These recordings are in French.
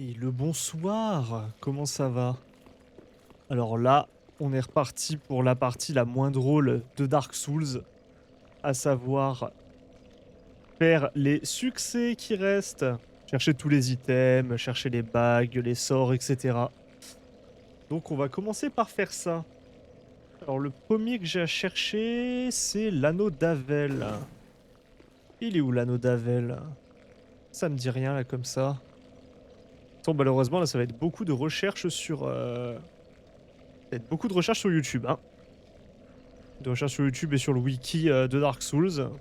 Et le bonsoir, comment ça va? Alors là, on est reparti pour la partie la moins drôle de Dark Souls, à savoir faire les succès qui restent. Chercher tous les items, chercher les bagues, les sorts, etc. Donc on va commencer par faire ça. Alors le premier que j'ai à chercher, c'est l'anneau d'Avel. Il est où l'anneau d'Avel? Ça me dit rien là comme ça. Bon, malheureusement là ça va être beaucoup de recherches sur... ça va être beaucoup de recherches sur YouTube, hein. De recherche sur YouTube et sur le wiki de Dark Souls.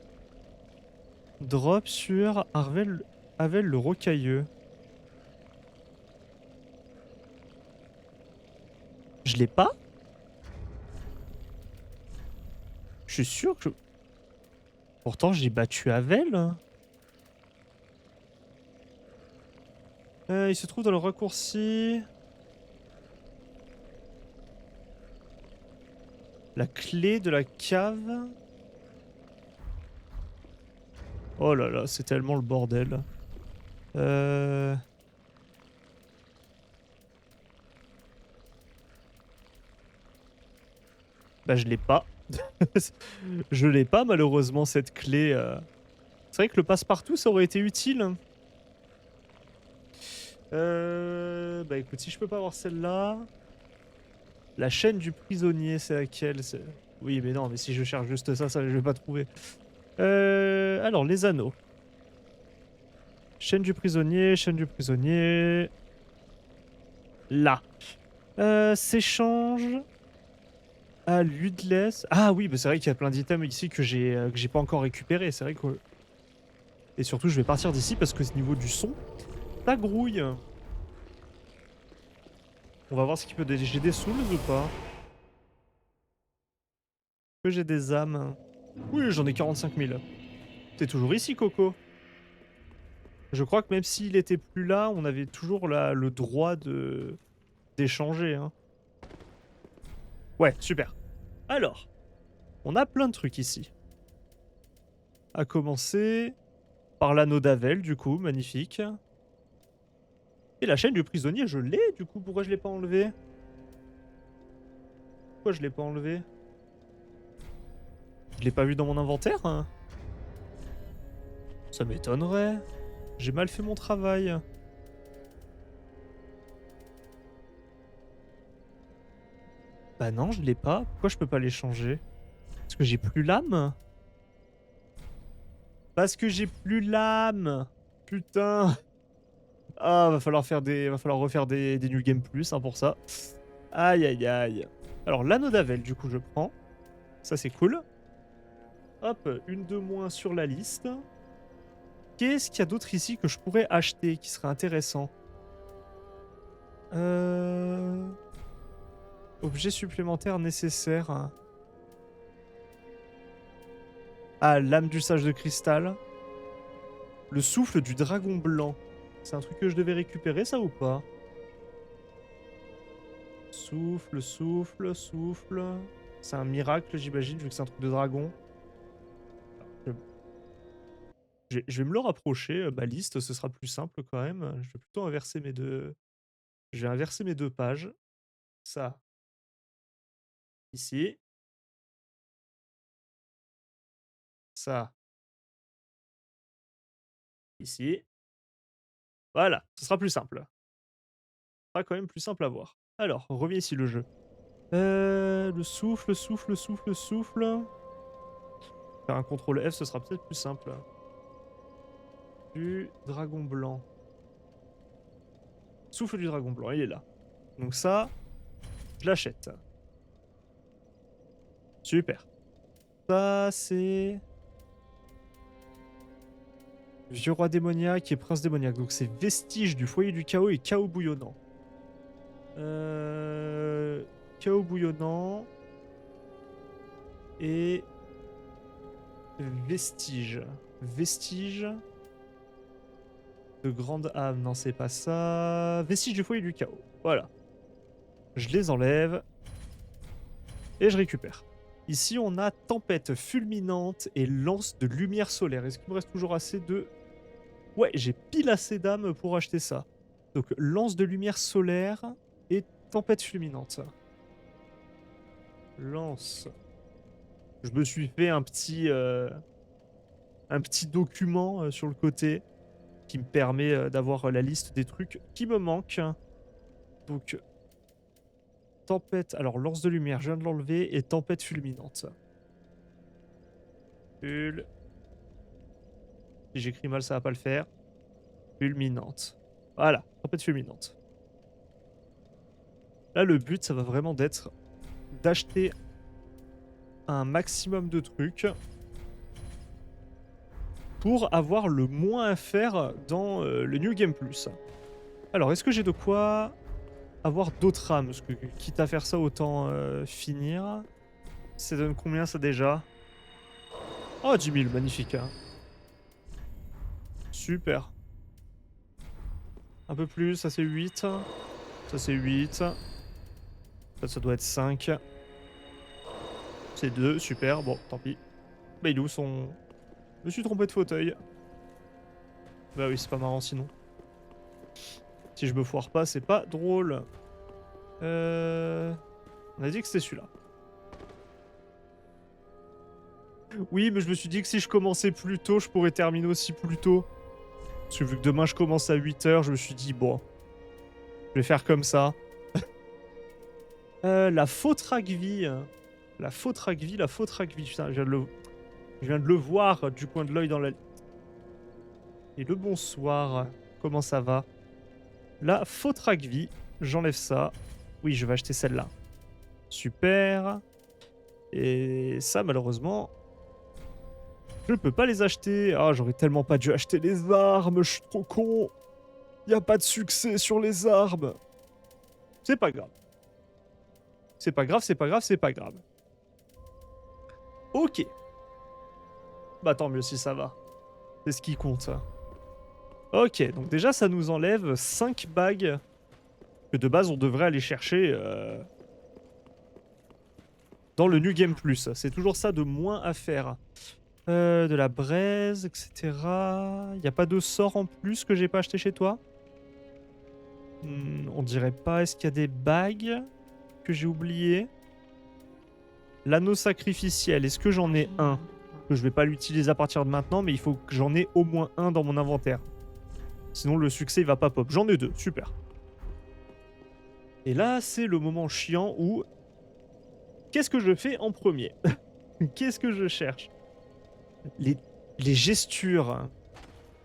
Drop sur Havel le Rocailleux. Je l'ai pas? Je suis sûr que... Pourtant, j'ai battu Havel. Il se trouve dans le raccourci... La clé de la cave. Oh là là, c'est tellement le bordel. Euh... Bah, je l'ai pas. Je l'ai pas, malheureusement, cette clé. C'est vrai que le passe-partout, ça aurait été utile. Bah écoute, si je peux pas avoir celle-là... La chaîne du prisonnier, c'est laquelle? Oui, mais non, mais si je cherche juste ça, je vais pas trouver. Alors, les anneaux. Chaîne du prisonnier, chaîne du prisonnier... Là. S'échange... à Ludless. Ah oui, bah c'est vrai qu'il y a plein d'items ici que j'ai pas encore récupéré. C'est vrai que... Et surtout, je vais partir d'ici parce que au niveau du son, ça grouille. On va voir ce qu'il peut... J'ai des souls ou pas? Que j'ai des âmes? Oui, j'en ai 45 000. T'es toujours ici, Coco? Je crois que même s'il était plus là, on avait toujours le droit de d'échanger, hein. Ouais, super. Alors, on a plein de trucs ici. À commencer par l'anneau d'Avel, du coup, magnifique. Et la chaîne du prisonnier, je l'ai, du coup, pourquoi je l'ai pas enlevé? Pourquoi je l'ai pas enlevé? Je l'ai pas vu dans mon inventaire, hein? Ça m'étonnerait. J'ai mal fait mon travail. Bah non, je l'ai pas. Pourquoi je peux pas l'échanger? Parce que j'ai plus l'âme? Parce que j'ai plus l'âme! Putain! Ah, va falloir refaire des New Game Plus, hein, pour ça. Aïe, aïe, aïe. Alors, l'anneau d'Avel, du coup, je prends. Ça, c'est cool. Hop, une de moins sur la liste. Qu'est-ce qu'il y a d'autre ici que je pourrais acheter qui serait intéressant? euh... Objet supplémentaire nécessaire. Ah, l'âme du sage de cristal. Le souffle du dragon blanc. C'est un truc que je devais récupérer, ça, ou pas? Souffle, souffle, souffle. C'est un miracle, j'imagine, vu que c'est un truc de dragon. Je, je vais me le rapprocher, ma liste, ce sera plus simple quand même. Je vais plutôt inverser mes deux... Je vais inverser mes deux pages. Ça, ici. Ça, ici. Voilà, ce sera plus simple. Ce sera quand même plus simple à voir. Alors, on revient ici le jeu. Le souffle, souffle, souffle, souffle. Faire un contrôle F, ce sera peut-être plus simple. Du dragon blanc. Souffle du dragon blanc, il est là. Donc ça, je l'achète. Super. Ça, c'est... Vieux roi démoniaque et prince démoniaque. Donc c'est vestige du foyer du chaos et chaos bouillonnant. Euh... Chaos bouillonnant. Et... Vestige. Vestige. De grande âme. Non, c'est pas ça. Vestige du foyer du chaos. Voilà. Je les enlève. Et je récupère. Ici, on a tempête fulminante et lance de lumière solaire. Est-ce qu'il me reste toujours assez de... Ouais, j'ai pile assez d'âmes pour acheter ça. Donc lance de lumière solaire et tempête fulminante. Lance. Je me suis fait un petit document sur le côté qui me permet d'avoir la liste des trucs qui me manquent. Donc tempête, alors lance de lumière, je viens de l'enlever, et tempête fulminante. Si j'écris mal, ça va pas le faire. Fulminante. Voilà, tempête fulminante. Là, le but, ça va vraiment d'être d'acheter un maximum de trucs pour avoir le moins à faire dans le New Game Plus. Alors, est-ce que j'ai de quoi avoir d'autres rames? Parce que quitte à faire ça, autant finir. Ça donne combien ça déjà? Oh, 10 000, magnifique. Hein. Super. Un peu plus, ça c'est 8. Ça c'est 8. Ça doit être 5. C'est 2, super, bon, tant pis. Bah il est où son... Je me suis trompé de fauteuil. Bah oui, c'est pas marrant sinon. Si je me foire pas, c'est pas drôle. On a dit que c'était celui-là. Oui, mais je me suis dit que si je commençais plus tôt, je pourrais terminer aussi plus tôt. Parce que vu que demain je commence à 8h, je me suis dit, bon, je vais faire comme ça. La faute Ragvi. La faute Ragvi, la faute Ragvi. Putain, je viens de le voir du coin de l'œil dans la... Et le bonsoir, comment ça va? La faute Ragvi, j'enlève ça. Oui, je vais acheter celle-là. Super. Et ça, malheureusement, je ne peux pas les acheter. Ah, j'aurais tellement pas dû acheter les armes, je suis trop con. Y a pas de succès sur les armes. C'est pas grave. C'est pas grave, c'est pas grave, c'est pas grave. Ok. Bah tant mieux si ça va. C'est ce qui compte. Ok, donc déjà ça nous enlève 5 bagues que de base on devrait aller chercher dans le New Game Plus. C'est toujours ça de moins à faire. De la braise, etc. Y a pas de sort en plus que j'ai pas acheté chez toi? On dirait pas. Est-ce qu'il y a des bagues que j'ai oubliées? L'anneau sacrificiel, est-ce que j'en ai un? Que je vais pas l'utiliser à partir de maintenant, mais il faut que j'en ai au moins un dans mon inventaire. Sinon le succès il va pas pop. J'en ai 2, super. Et là c'est le moment chiant où... Qu'est-ce que je fais en premier? Qu'est-ce que je cherche? Les gestures.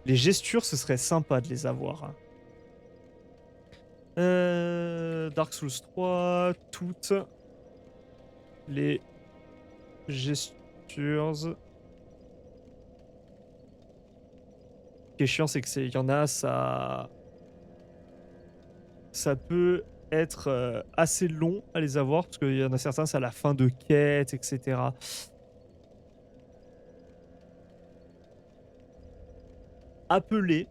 Les gestures, ce serait sympa de les avoir. Dark Souls 3, toutes les gestures. Ce qui est chiant, c'est que y en a, ça peut être assez long à les avoir, parce qu'il y en a certains, c'est à la fin de quête, etc. Appeler,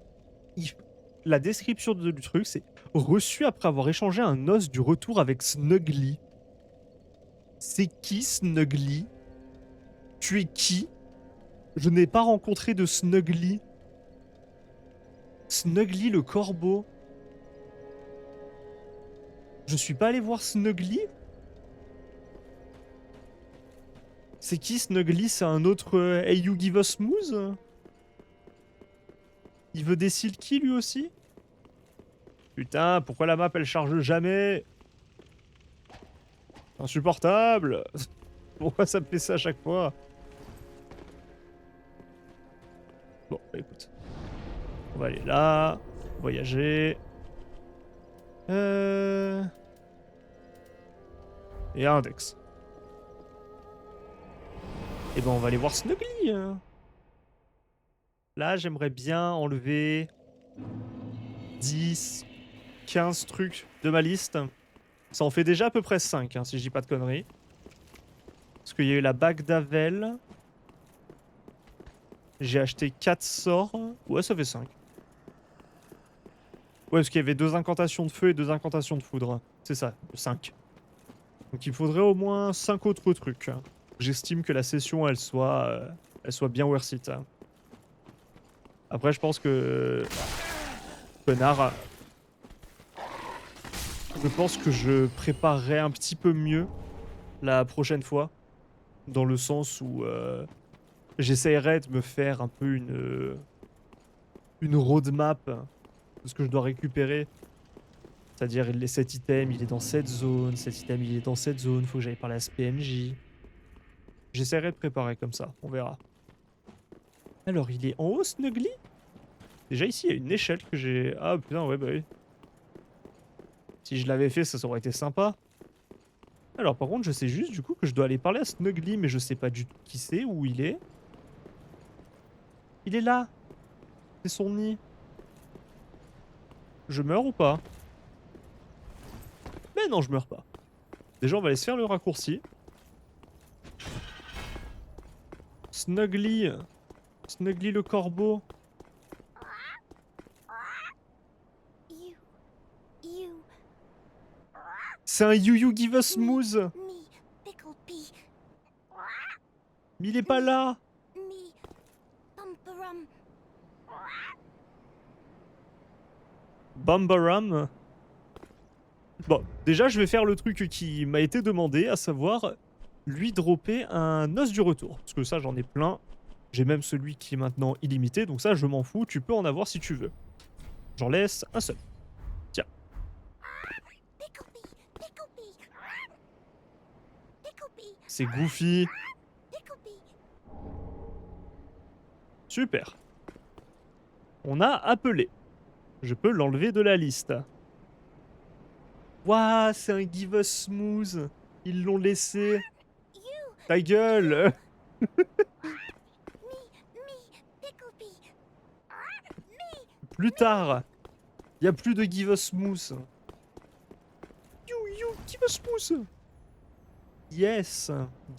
la description du truc, c'est reçu après avoir échangé un os du retour avec Snuggly. C'est qui Snuggly? Tu es qui? Je n'ai pas rencontré de Snuggly. Snuggly le corbeau. Je suis pas allé voir Snuggly? C'est qui Snuggly? C'est un autre Hey You Give Us Smooth? Il veut des silky lui aussi? Putain, pourquoi la map elle charge jamais? Insupportable. Pourquoi ça me fait ça à chaque fois? Bon, bah écoute. On va aller là. Voyager. Et index. Et ben on va aller voir Snuggly. Hein. Là, j'aimerais bien enlever 10, 15 trucs de ma liste. Ça en fait déjà à peu près 5, hein, si je dis pas de conneries. Parce qu'il y a eu la bague d'Avel. J'ai acheté 4 sorts. Ouais, ça fait 5. Ouais, parce qu'il y avait 2 incantations de feu et 2 incantations de foudre. C'est ça, 5. Donc il faudrait au moins 5 autres trucs. J'estime que la session, elle soit bien worth it. Après, je pense que... Connard. Je pense que je préparerai un petit peu mieux la prochaine fois. Dans le sens où j'essaierai de me faire un peu une roadmap de ce que je dois récupérer. C'est-à-dire, cet item, il est dans cette zone, cet item, il est dans cette zone, faut que j'aille parler à ce PNJ. J'essaierai de préparer comme ça, on verra. Alors, il est en haut, Snuggly? Déjà, ici, il y a une échelle que j'ai... Ah, putain, ouais, bah oui. Si je l'avais fait, ça aurait été sympa. Alors, par contre, je sais juste, du coup, que je dois aller parler à Snuggly, mais je sais pas du tout qui c'est, où il est. Il est là! C'est son nid. Je meurs ou pas? Mais non, je meurs pas. Déjà, on va aller se faire le raccourci. Snuggly. Snuggly le corbeau. You, you, C'est un You You Give Us Smooth. me, Pickle Pea, Mais il est pas là. me, Bumperum, Bambaram. Bon, déjà, je vais faire le truc qui m'a été demandé, à savoir lui dropper un os du retour. Parce que ça, j'en ai plein. J'ai même celui qui est maintenant illimité, donc ça, je m'en fous. Tu peux en avoir si tu veux. J'en laisse un seul. Tiens. Pickle Pea, Pickle Pea, Pickle Pea, C'est Goofy. Pickle Pea. Super. On a appelé. Je peux l'enlever de la liste. Waouh, c'est un Give Us Smooth. Ils l'ont laissé. Ta gueule. Pickle Pea, Plus tard. Y a plus de Give Us Smooth. You, you, Give Us Smooth. Yes.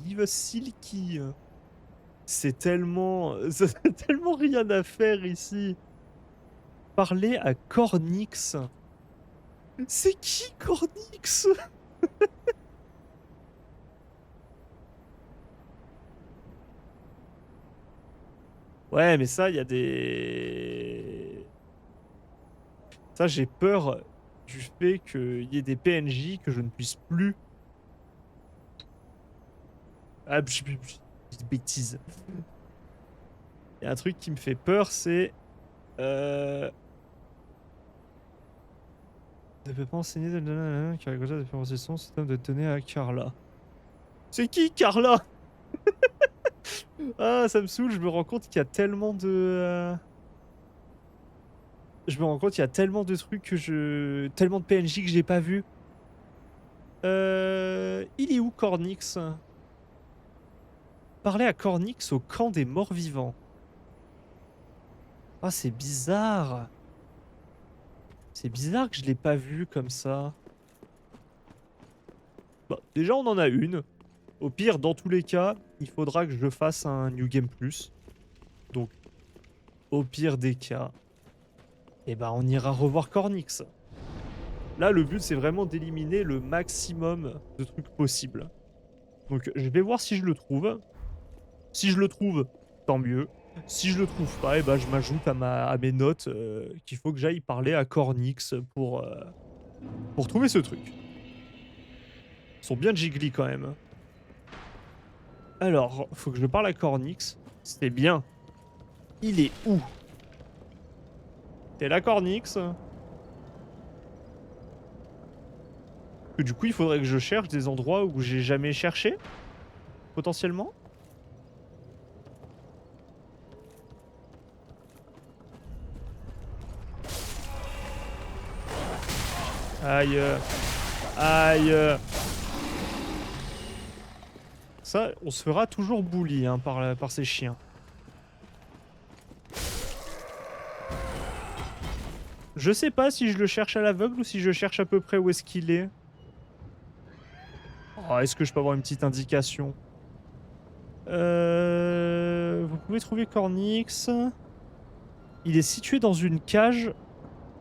Give Us Silky. C'est tellement... ça a tellement rien à faire ici. Parler à Cornix. C'est qui Cornix? Ouais, mais ça, il y a des... Ça, j'ai peur du fait qu'il y ait des PNJ que je ne puisse plus... Ah, j'ai des bêtises. Il y a un truc qui me fait peur, c'est... Ne peut pas enseigner de qui récolte de faire son système de données à Carla. C'est qui Carla? Ah, ça me saoule, je me rends compte qu'il y a tellement de... Je me rends compte qu'il y a tellement de trucs que je... Tellement de PNJ que j'ai pas vu. Il est où Cornix? Parler à Cornix au camp des morts vivants. Ah, c'est bizarre. C'est bizarre que je l'ai pas vu comme ça. Bah, déjà, on en a une. Au pire, dans tous les cas, il faudra que je fasse un New Game Plus. Donc, au pire des cas, eh ben, on ira revoir Cornix. Là, le but, c'est vraiment d'éliminer le maximum de trucs possibles. Donc, je vais voir si je le trouve. Si je le trouve, tant mieux. Si je le trouve pas, eh ben, je m'ajoute à mes notes qu'il faut que j'aille parler à Cornix pour trouver ce truc. Ils sont bien jiggly quand même. Alors, faut que je parle à Cornix. C'est bien. Il est où? T'es là, Cornix? Que du coup, il faudrait que je cherche des endroits où j'ai jamais cherché, potentiellement. Aïe. Aïe. Ça, on se fera toujours bully hein, par ces chiens. Je sais pas si je le cherche à l'aveugle ou si je cherche à peu près où est-ce qu'il est. Oh, est-ce que je peux avoir une petite indication? Vous pouvez trouver Cornix. Il est situé dans une cage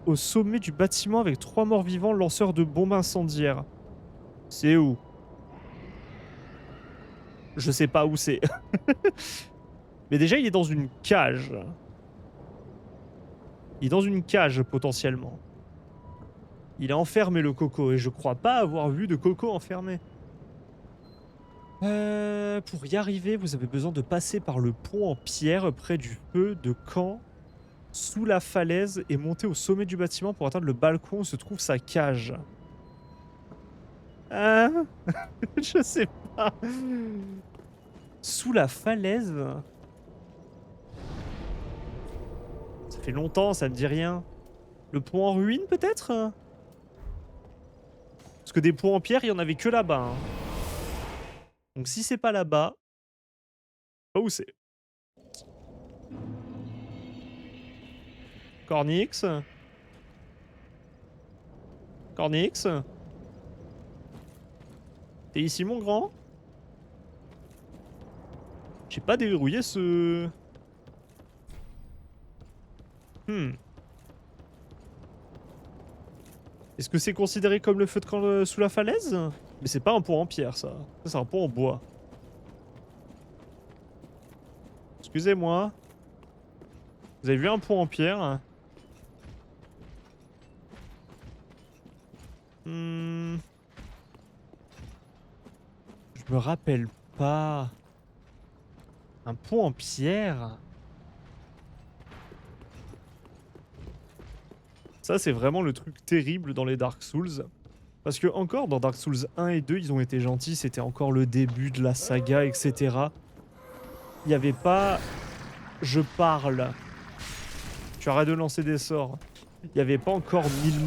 au sommet du bâtiment avec 3 morts vivants lanceurs de bombes incendiaires. C'est où? Je sais pas où c'est. Mais déjà, il est dans une cage. Il est dans une cage, potentiellement. Il est enfermé le coco et je crois pas avoir vu de coco enfermé. Pour y arriver, vous avez besoin de passer par le pont en pierre près du feu de camp sous la falaise et monter au sommet du bâtiment pour atteindre le balcon où se trouve sa cage. Hein? Je sais pas. Sous la falaise? Ça fait longtemps, ça me dit rien. Le pont en ruine peut-être? Parce que des ponts en pierre, il y en avait que là-bas, hein. Donc si c'est pas là-bas, pas où c'est. Cornix? Cornix? T'es ici mon grand? J'ai pas déverrouillé ce... Hmm. Est-ce que c'est considéré comme le feu de camp sous la falaise? Mais c'est pas un pont en pierre ça. Ça c'est un pont en bois. Excusez-moi. Vous avez vu un pont en pierre? Hmm. Je me rappelle pas. Un pont en pierre? Ça c'est vraiment le truc terrible dans les Dark Souls. Parce que encore dans Dark Souls 1 et 2 ils ont été gentils, c'était encore le début de la saga, etc. Il n'y avait pas... Je parle. Tu arrêtes de lancer des sorts. Il n'y avait pas encore 1000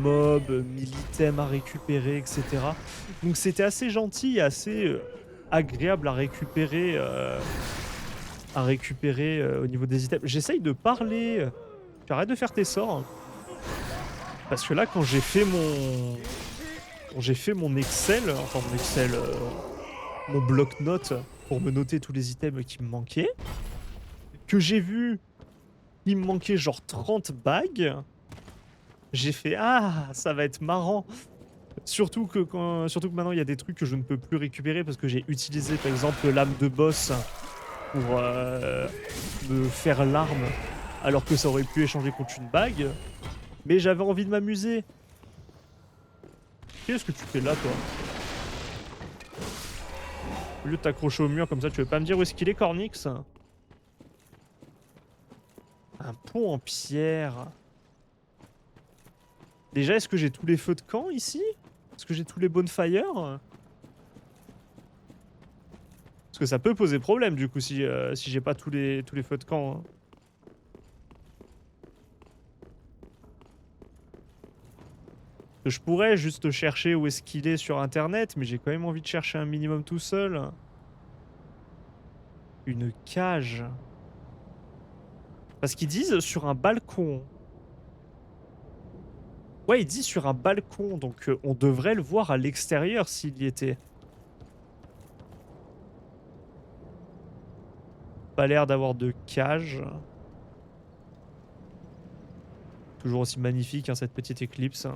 mobs, 1000 items à récupérer, etc. Donc c'était assez gentil et assez agréable à récupérer au niveau des items. J'essaye de parler. Tu arrêtes de faire tes sorts. Hein. Parce que là, quand j'ai fait mon Excel, enfin mon Excel, mon bloc-notes pour me noter tous les items qui me manquaient, que j'ai vu il me manquait genre 30 bagues. J'ai fait ah, ça va être marrant. Surtout que maintenant il y a des trucs que je ne peux plus récupérer parce que j'ai utilisé par exemple l'âme de boss pour me faire l'arme alors que ça aurait pu échanger contre une bague. Mais j'avais envie de m'amuser. Qu'est-ce que tu fais là toi? Au lieu de t'accrocher au mur comme ça, tu veux pas me dire où est-ce qu'il est Cornix? Un pont en pierre. Déjà, est-ce que j'ai tous les feux de camp ici? Est-ce que j'ai tous les bonfires? Parce que ça peut poser problème du coup si j'ai pas tous les feux de camp. Hein. Je pourrais juste chercher où est-ce qu'il est sur internet, mais j'ai quand même envie de chercher un minimum tout seul. Une cage. Parce qu'ils disent sur un balcon. Ouais, ils disent sur un balcon, donc on devrait le voir à l'extérieur s'il y était. Pas l'air d'avoir de cage. Toujours aussi magnifique, hein, cette petite éclipse.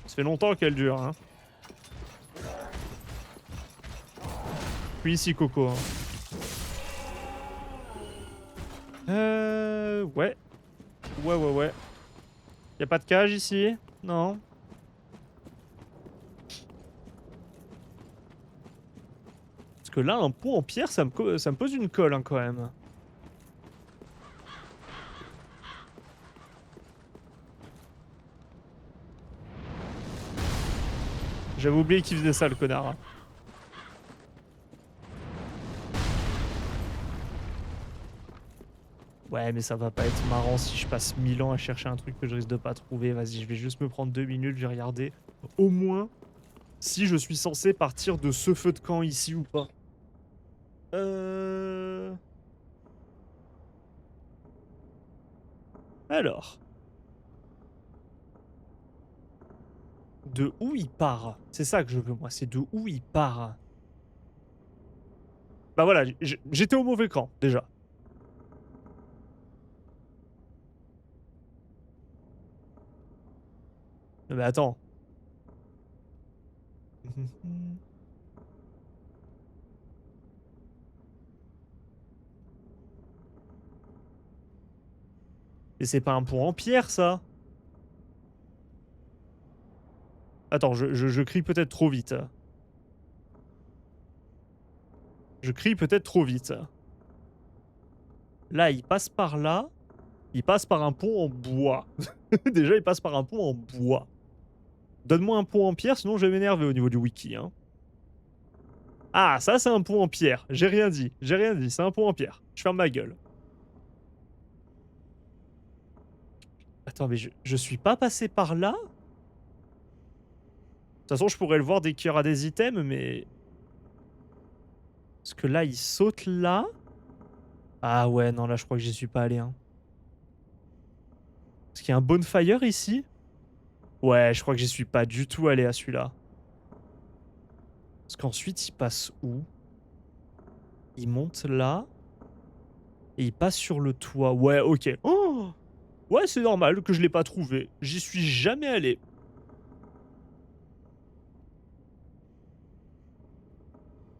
Ça fait longtemps qu'elle dure. Hein. Puis ici, Coco. Hein. Ouais. Ouais. Y a pas de cage ici? Non. Parce que là, un pont en pierre, ça me pose une colle hein, quand même. J'avais oublié qu'il faisait ça, le connard. Hein. Ouais, mais ça va pas être marrant si je passe 1000 ans à chercher un truc que je risque de pas trouver. Vas-y, je vais juste me prendre 2 minutes, je vais regarder au moins si je suis censé partir de ce feu de camp ici ou pas. Alors. De où il part? C'est ça que je veux, moi. C'est de où il part. Bah voilà, j'étais au mauvais camp, déjà. Mais attends. Et c'est pas un pont en pierre, ça? Attends, je crie peut-être trop vite. Je crie peut-être trop vite. Là, il passe par là. Il passe par un pont en bois. Déjà, il passe par un pont en bois. Donne-moi un pont en pierre, sinon je vais m'énerver au niveau du wiki. Hein. Ah, ça, c'est un pont en pierre. J'ai rien dit. J'ai rien dit. C'est un pont en pierre. Je ferme ma gueule. Attends, mais je suis pas passé par là? De toute façon, je pourrais le voir dès qu'il y aura des items, mais... Parce que là, il saute là. Ah ouais, non, là, je crois que j'y suis pas allé. Hein. Est-ce qu'il y a un bonfire ici? Ouais, je crois que j'y suis pas du tout allé à celui-là. Parce qu'ensuite, il passe où? Il monte là. Et il passe sur le toit. Ouais, ok. Oh, ouais, c'est normal que je l'ai pas trouvé. J'y suis jamais allé.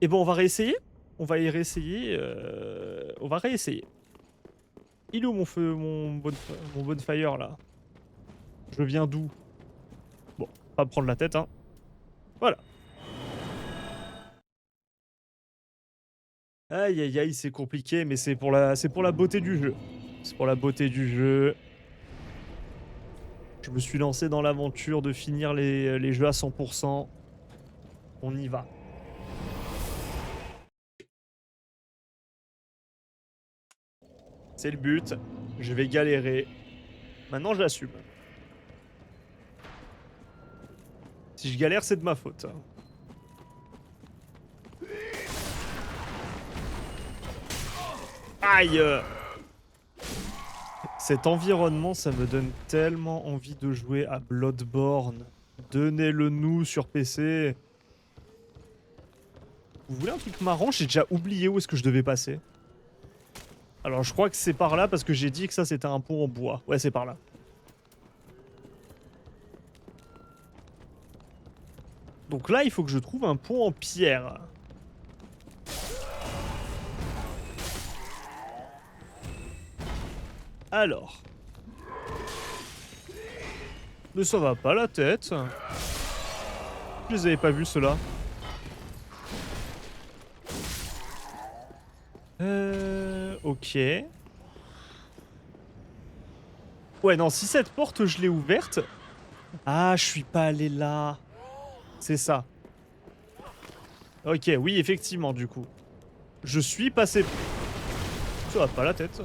Et bon, on va réessayer. On va y réessayer. On va réessayer. Il est où mon feu, mon bonfire là? Je viens d'où? Bon, pas me prendre la tête, hein. Voilà. Aïe aïe aïe, c'est compliqué, mais c'est pour la beauté du jeu. C'est pour la beauté du jeu. Je me suis lancé dans l'aventure de finir les jeux à 100%. On y va. C'est le but. Je vais galérer. Maintenant, je l'assume. Si je galère, c'est de ma faute. Aïe! Cet environnement, ça me donne tellement envie de jouer à Bloodborne. Donnez-le nous sur PC. Vous voulez un truc marrant? J'ai déjà oublié où est-ce que je devais passer. Alors je crois que c'est par là parce que j'ai dit que ça c'était un pont en bois. Ouais, c'est par là. Donc là, il faut que je trouve un pont en pierre. Alors. Mais ça va pas la tête. Je les avais pas vus ceux-là. Ok. Ouais, non, si cette porte je l'ai ouverte. Ah, je suis pas allé là. C'est ça. Ok, oui, effectivement, du coup. Je suis passé... Ça va pas la tête, ça.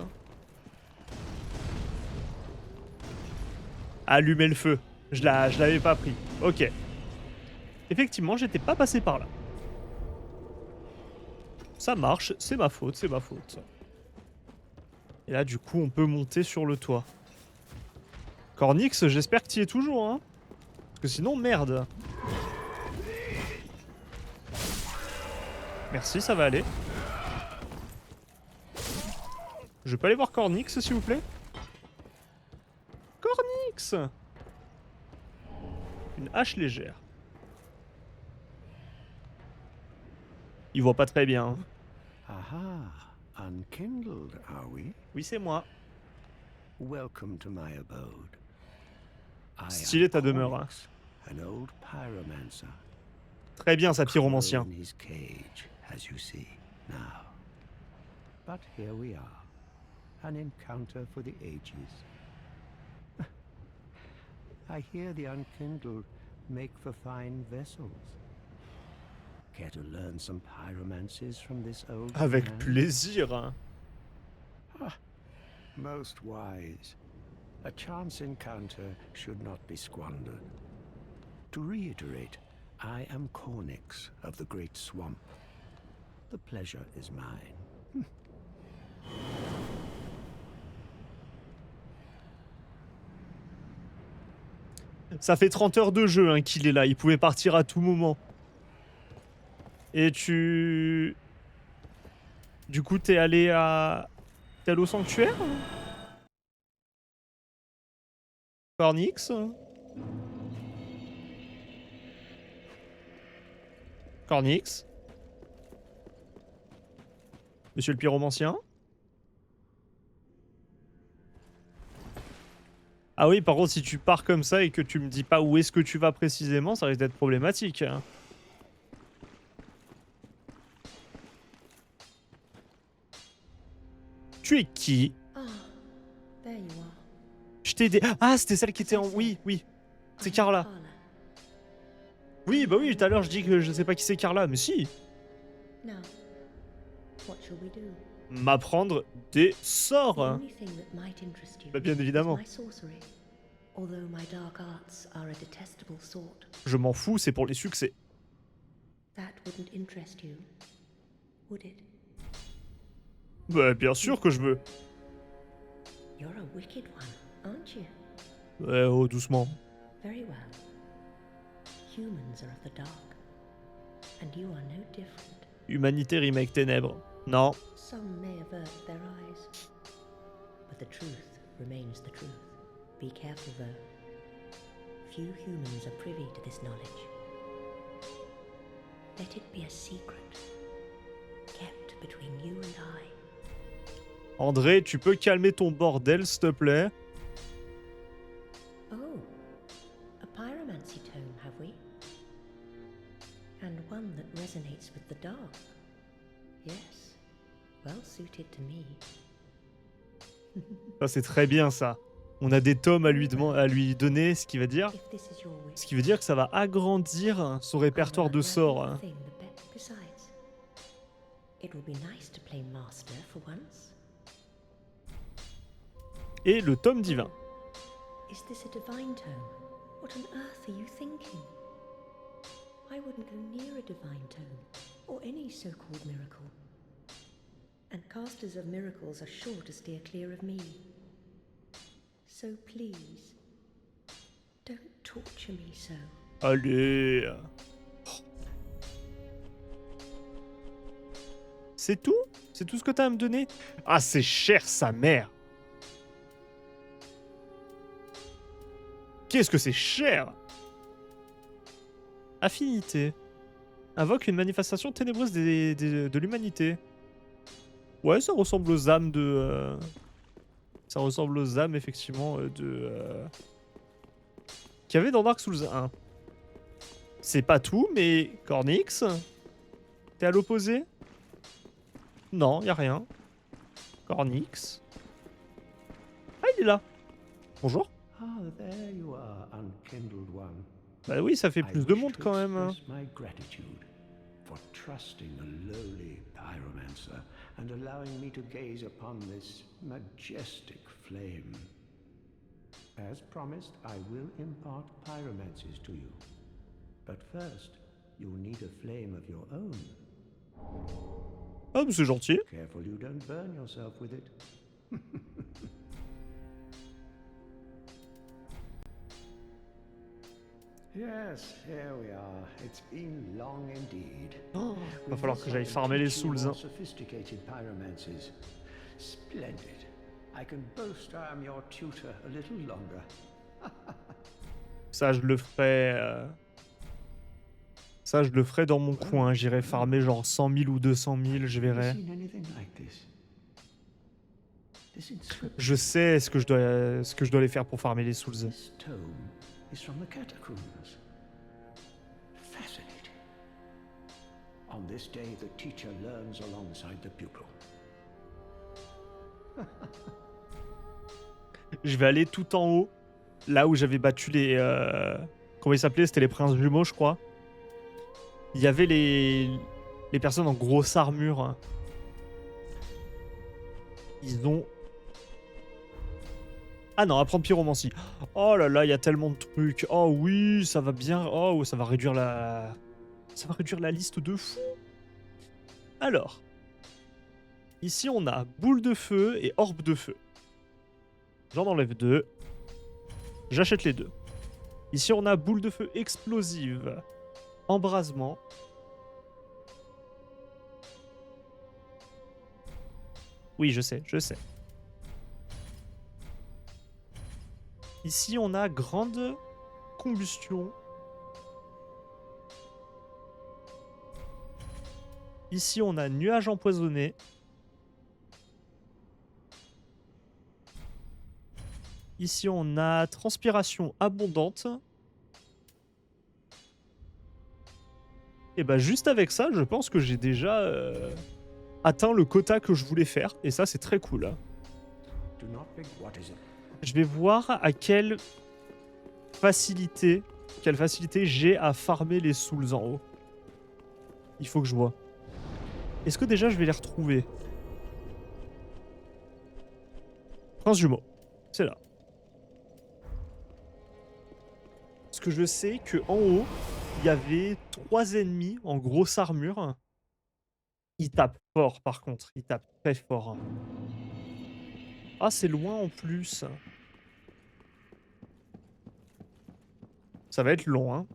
Allumer le feu. Je l'avais pas pris. Ok. Effectivement, j'étais pas passé par là. Ça marche, c'est ma faute, c'est ma faute. Et là, du coup, on peut monter sur le toit. Cornix, j'espère que tu y es toujours, hein. Parce que sinon, merde. Merci, ça va aller. Je peux aller voir Cornix, s'il vous plaît? Cornix! Une hache légère. Il voit pas très bien. Aha, unkindled, are we? Oui, c'est moi. Welcome to my abode. I Stylé am ta demeure. Hein. Cornix, an old pyromancer. Très bien, sa pyromancien. Cruel in his cage, as you see now. But here we are, an encounter for the ages. I hear the unkindled make for fine vessels. Care to learn some pyromancies from this old Avec man? plaisir. Hein. Most wise. A chance encounter should not be squandered. To reiterate, I am Cornix of the Great Swamp. The pleasure is mine. Ça fait 30 heures de jeu hein, qu'il est là. Il pouvait partir à tout moment. Et tu... Du coup, t'es allé au sanctuaire? Cornix? Cornix? Monsieur le pyromancien? Ah oui, par contre, si tu pars comme ça et que tu me dis pas où est-ce que tu vas précisément, ça risque d'être problématique, hein. Tu es qui? Ah, there you are. Je t'ai aidé. Ah, c'était celle qui était en... Oui, oui. C'est I am Carla. Carla. Oui, bah oui, tout à l'heure, je dis que je sais pas qui c'est Carla, mais si. Now, what shall we do? M'apprendre des The sorts. only thing that might interest you Bah bien is évidemment. my sorcery. Although my dark arts are a detestable sort, Je m'en fous, c'est pour les succès. that wouldn't interest you, would it? Bah bien sûr que je veux. You're a wicked one, aren't you? Ouais, oh, doucement. Very well. Humans are of the dark, and you are no different. Humanité rime avec ténèbres. Non. Some may avert their eyes, but the truth remains the truth. Be careful, though. Few humans are privy to this knowledge. Let it be a secret, kept between you and I. André, tu peux calmer ton bordel, s'il te plaît? Oh, a pyromancy tome, have we? And one that resonates with the dark. Yes, well suited to me. Ça, c'est très bien, ça. On a des tomes à lui donner, ce qui veut dire... If this is your wish, Ce qui veut dire que ça va agrandir son répertoire de sorts, hein. Besides, it will be nice to play master for once. Et le tome divin. Is this a divine tome? What on earth are you thinking? I wouldn't go near a divine tome, or any so-called miracle. And casters of miracles are sure to steer clear of me. So please, don't torture me so. Allez. C'est tout? C'est tout ce que t'as à me donner? Ah, c'est cher, sa mère. Qu'est-ce que c'est cher? Affinité. Invoque une manifestation ténébreuse de l'humanité. Ouais, ça ressemble aux âmes de... Ça ressemble aux âmes, effectivement, qu'il y avait dans Dark Souls 1. C'est pas tout, mais... Cornix? T'es à l'opposé? Non, y a rien. Cornix? Ah, il est là. Bonjour. Ah, there you are, unkindled one. Bah oui, ça fait I plus de wish monde to quand même, hein. express my gratitude for trusting a lowly pyromancer and allowing me to gaze upon this majestic flame. As promised, I will impart pyromancies to you. But first, you'll need a flame of your own. Ah, mais c'est gentil. Careful you don't burn yourself with it. Yes, here we are. It's been long indeed. Oh, va With falloir this, que I j'aille can farmer les teach you souls, more hein. sophisticated pyromancies. Splendid. I can boast I am your tutor a little longer. Ça, je le ferai... Ça, je le ferai dans mon coin. J'irai farmer genre 100 000 ou 200 000, je Have you verrai. seen anything like this? This inscription, Je sais ce que je dois aller faire pour farmer les souls. this tome is from the catacombs. Fascinating. On this day, the teacher learns alongside the pupil. Je vais aller tout en haut, là où j'avais battu les... Comment ils s'appelaient? C'était les princes jumeaux, je crois. Il y avait les personnes en grosse armure. Ils ont... Ah non, apprendre pyromancie. Oh là là, il y a tellement de trucs. Oh oui, ça va bien. Oh, ça va réduire la... Ça va réduire la liste de fou. Alors. Ici, on a boule de feu et orbe de feu. J'en enlève 2. J'achète les 2. Ici, on a boule de feu explosive. Embrasement. Oui, je sais, je sais. Ici, on a grande combustion. Ici, on a nuage empoisonné. Ici, on a transpiration abondante. Et bah juste avec ça, je pense que j'ai déjà atteint le quota que je voulais faire. Et ça, c'est très cool. Do not be... What is it? Je vais voir à quelle facilité j'ai à farmer les souls en haut. Il faut que je vois. Est-ce que déjà je vais les retrouver? Prince jumeau. C'est là. Ce que je sais que en haut, il y avait 3 ennemis en grosse armure. Ils tapent fort par contre. Ils tapent très fort. Ah, c'est loin en plus. Ça va être long, hein.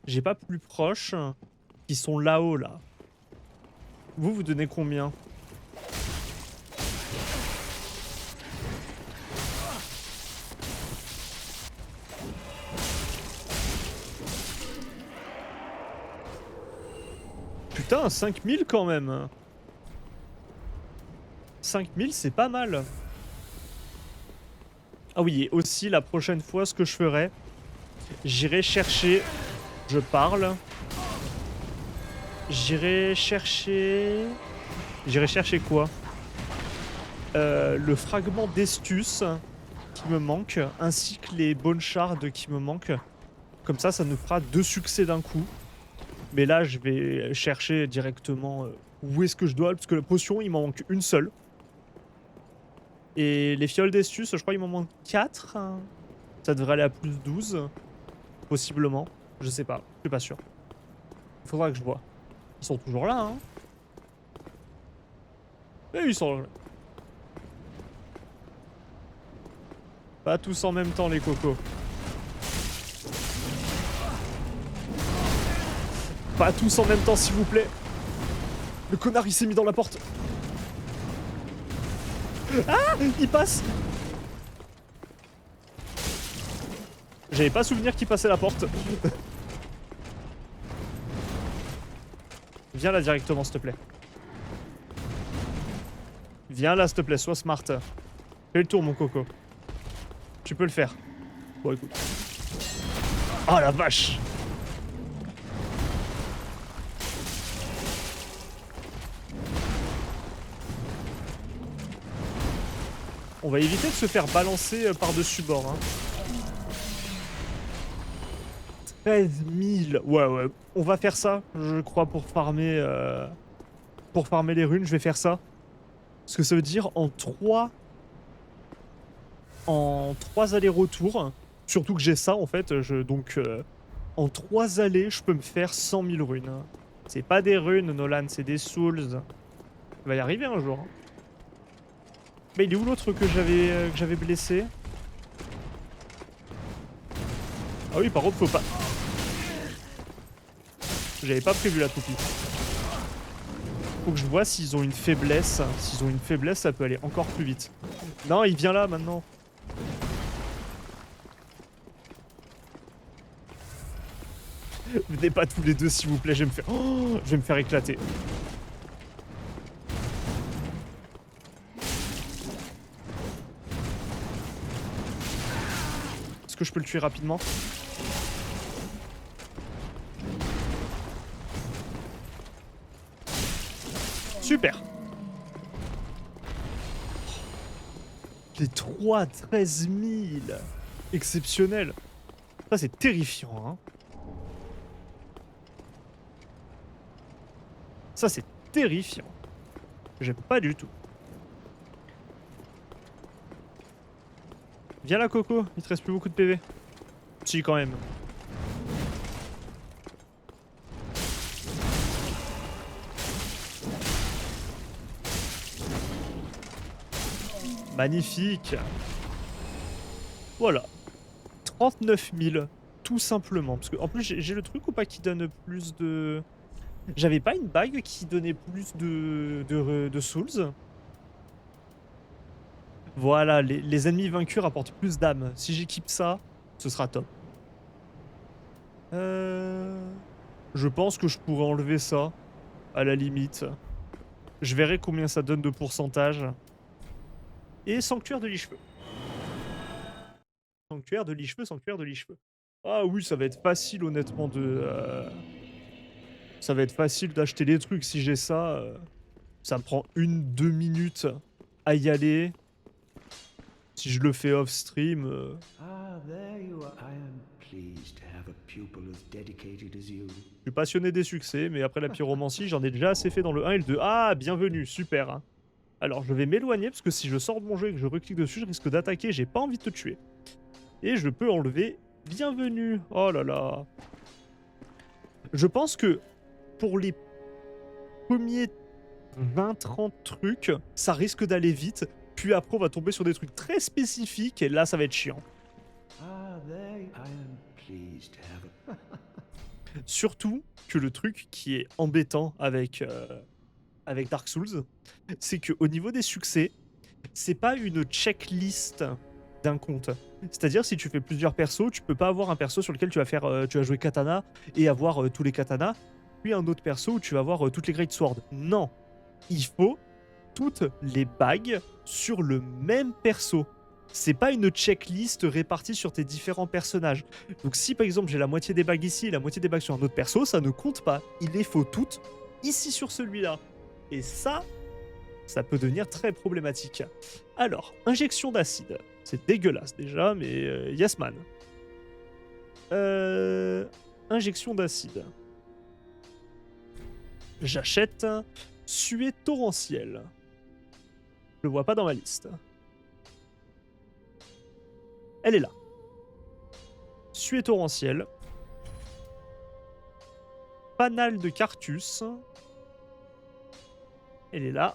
J'ai pas plus proche. Qui sont là-haut, là. Vous donnez combien? Putain, 5000 quand même. 5000, c'est pas mal. Ah oui, et aussi la prochaine fois, ce que je ferai, j'irai chercher... Je parle. J'irai chercher quoi? Le fragment d'Estus qui me manque, ainsi que les bonnes shards qui me manquent. Comme ça nous fera 2 succès d'un coup. Mais là, je vais chercher directement où est-ce que je dois, parce que la potion, il m'en manque une seule. Et les fioles d'Estus, je crois qu'il m'en manque 4. Ça devrait aller à plus 12. Possiblement. Je sais pas. Je suis pas sûr. Il faudra que je vois. Ils sont toujours là, hein. Et ils sont là. Pas tous en même temps, les cocos. Pas tous en même temps, s'il vous plaît. Le connard, il s'est mis dans la porte. Ah, il passe. J'avais pas souvenir qu'il passait la porte. Viens là directement, s'il te plaît. Viens là, s'il te plaît, sois smart. Fais le tour, mon coco. Tu peux le faire. Bon, écoute. Oh la vache! On va éviter de se faire balancer par-dessus bord. Hein. 13 000. Ouais. On va faire ça, je crois, pour farmer les runes. Je vais faire ça. Parce que ça veut dire en 3 allers-retours. Surtout que j'ai ça, en fait. Donc, en 3 allées, je peux me faire 100 000 runes. C'est pas des runes, Nolan, c'est des souls. Ça va y arriver un jour. Mais il est où l'autre que j'avais blessé? Ah oui, par contre, faut pas... J'avais pas prévu la toupie. Faut que je vois s'ils ont une faiblesse. S'ils ont une faiblesse, ça peut aller encore plus vite. Non, il vient là, maintenant. Venez pas tous les deux, s'il vous plaît, je vais me faire éclater. Est-ce que je peux le tuer rapidement? Super. Les 3 13 000. Exceptionnel. Ça, c'est terrifiant, hein. Ça, c'est terrifiant. J'aime pas du tout. Viens là, Coco. Il te reste plus beaucoup de PV. Si, quand même. Magnifique. Voilà. 39 000. Tout simplement. Parce que, en plus, j'ai le truc ou pas qui donne plus de... J'avais pas une bague qui donnait plus de souls? Voilà, les ennemis vaincus rapportent plus d'âme. Si j'équipe ça, ce sera top. Je pense que je pourrais enlever ça, à la limite. Je verrai combien ça donne de pourcentage. Et sanctuaire de lit-cheveux. Sanctuaire de lit-cheveux, sanctuaire de lit-cheveux. Ah oui, ça va être facile honnêtement de... Ça va être facile d'acheter les trucs si j'ai ça. Ça me prend 1-2 minutes à y aller. Si je le fais off-stream... Ah, there you are. I am pleased to have a pupil as dedicated as you. Je suis passionné des succès, mais après la pyromancie, j'en ai déjà assez fait dans le 1 et le 2. Ah, bienvenue, super. Hein. Alors, je vais m'éloigner, parce que si je sors de mon jeu et que je reclique dessus, je risque d'attaquer, j'ai pas envie de te tuer. Et je peux enlever bienvenue. Oh là là. Je pense que pour les premiers 20-30 trucs, ça risque d'aller vite. Puis après, on va tomber sur des trucs très spécifiques, et là, ça va être chiant. Ah, there I am pleased to have a... Surtout que le truc qui est embêtant avec Dark Souls, c'est qu'au niveau des succès, c'est pas une checklist d'un compte. C'est-à-dire, si tu fais plusieurs persos, tu peux pas avoir un perso sur lequel tu vas jouer katana et avoir tous les katanas, puis un autre perso où tu vas avoir toutes les Great Swords. Non, il faut toutes les bagues sur le même perso. C'est pas une checklist répartie sur tes différents personnages. Donc si par exemple j'ai la moitié des bagues ici et la moitié des bagues sur un autre perso, ça ne compte pas. Il les faut toutes ici sur celui-là. Et ça peut devenir très problématique. Alors, injection d'acide. C'est dégueulasse déjà, mais Yasman. Injection d'acide. J'achète suée torrentielle. Je le vois pas dans ma liste. Elle est là. Suée torrentielle. Panal de Cartus. Elle est là.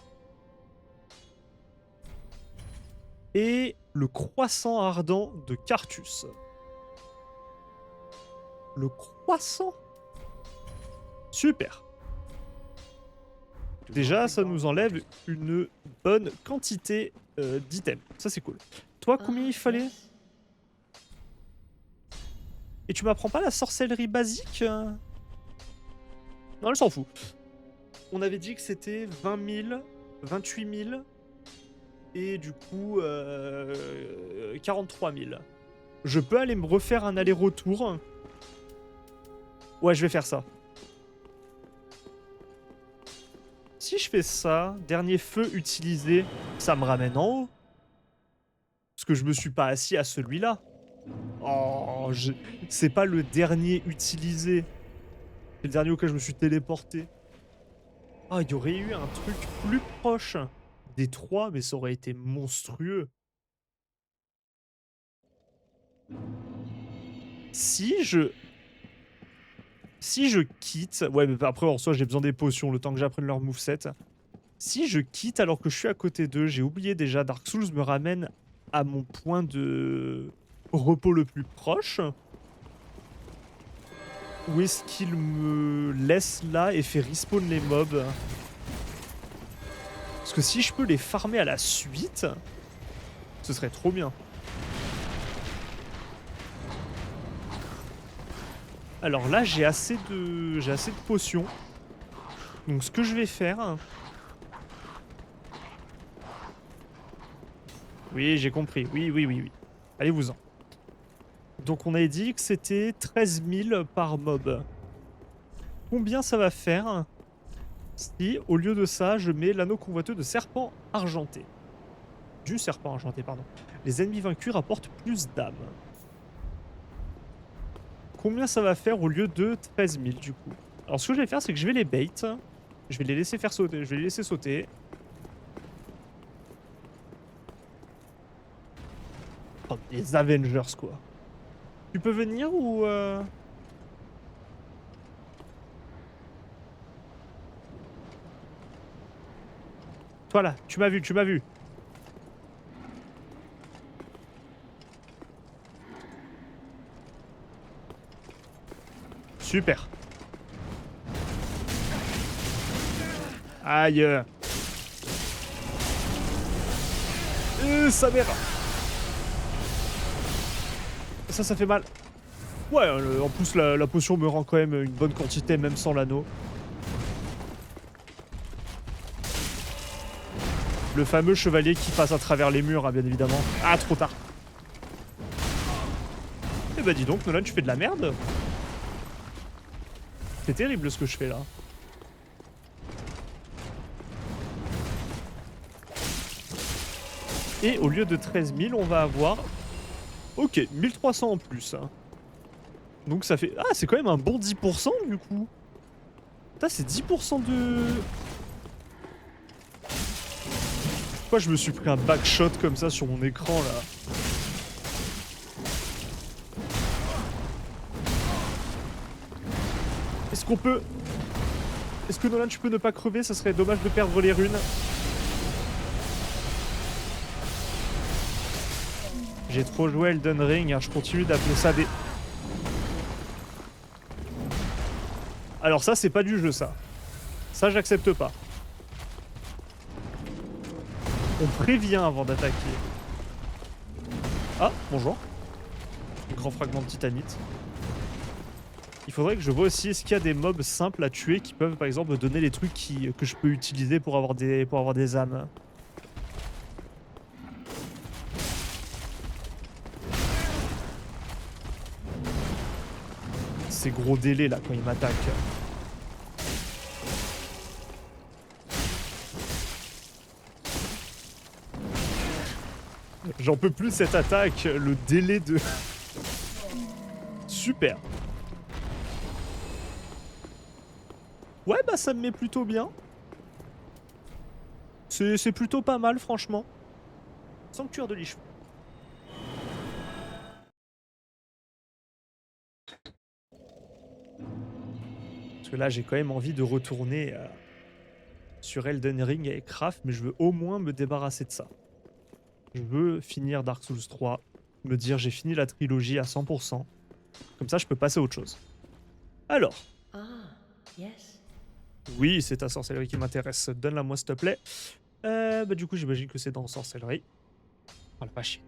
Et le croissant ardent de Cartus. Le croissant. Super. Déjà, ça nous enlève une bonne quantité d'items. Ça, c'est cool. Toi, combien il fallait ? Et tu m'apprends pas la sorcellerie basique ? Non, elle s'en fout. On avait dit que c'était 20 000, 28 000 et du coup 43 000. Je peux aller me refaire un aller-retour. Ouais, je vais faire ça. Si je fais ça, dernier feu utilisé, ça me ramène en haut. Parce que je me suis pas assis à celui-là. Oh, c'est pas le dernier utilisé. C'est le dernier auquel je me suis téléporté. Ah, il y aurait eu un truc plus proche des 3, mais ça aurait été monstrueux. Si je quitte... Ouais, mais après, en soi, j'ai besoin des potions, le temps que j'apprenne leur moveset. Si je quitte alors que je suis à côté d'eux, j'ai oublié déjà, Dark Souls me ramène à mon point de repos le plus proche. Ou est-ce qu'il me laisse là et fait respawn les mobs? Parce que si je peux les farmer à la suite, ce serait trop bien. Alors là, j'ai assez de potions. Donc ce que je vais faire... Oui, j'ai compris. Oui. Allez-vous-en. Donc on avait dit que c'était 13 000 par mob. Combien ça va faire si, au lieu de ça, je mets l'anneau convoiteux de serpent argenté? Du serpent argenté, pardon. Les ennemis vaincus rapportent plus d'âme. Combien ça va faire au lieu de 13 000 du coup? Alors ce que je vais faire, c'est que je vais les bait. Je vais les laisser faire sauter. Je vais les laisser sauter. Oh, les Avengers quoi. Tu peux venir ou... Toi là, tu m'as vu. Super. Aïe. Sa mère. Ça fait mal. Ouais, en plus la potion me rend quand même une bonne quantité, même sans l'anneau. Le fameux chevalier qui passe à travers les murs, hein, bien évidemment. Ah, trop tard. Eh bah dis donc, Nolan, tu fais de la merde. C'est terrible ce que je fais là. Et au lieu de 13 000, on va avoir... Ok, 1300 en plus. Hein. Donc ça fait... Ah, c'est quand même un bon 10% du coup. Putain, c'est 10% de... Pourquoi je me suis pris un backshot comme ça sur mon écran là? Est-ce qu'on peut... Est-ce que Nolan, tu peux ne pas crever? Ça serait dommage de perdre les runes. J'ai trop joué Elden Ring, hein, je continue d'appeler ça des... Alors ça, c'est pas du jeu, ça. Ça, j'accepte pas. On prévient avant d'attaquer. Ah, bonjour. Grand fragment de titanite. Il faudrait que je vois aussi, est-ce qu'il y a des mobs simples à tuer qui peuvent, par exemple, me donner les trucs que je peux utiliser pour avoir des âmes. Ces gros délais là quand ils m'attaquent. J'en peux plus de cette attaque, le délai de... Super. Ouais bah ça me met plutôt bien. C'est plutôt pas mal franchement. Sanctuaire de Lich. Parce que là, j'ai quand même envie de retourner sur Elden Ring avec Craft, mais je veux au moins me débarrasser de ça. Je veux finir Dark Souls 3, me dire j'ai fini la trilogie à 100%. Comme ça, je peux passer à autre chose. Alors. Ah, yes. Oui, c'est ta sorcellerie qui m'intéresse. Donne-la moi, s'il te plaît. Bah, du coup, j'imagine que c'est dans sorcellerie. Oh la vache.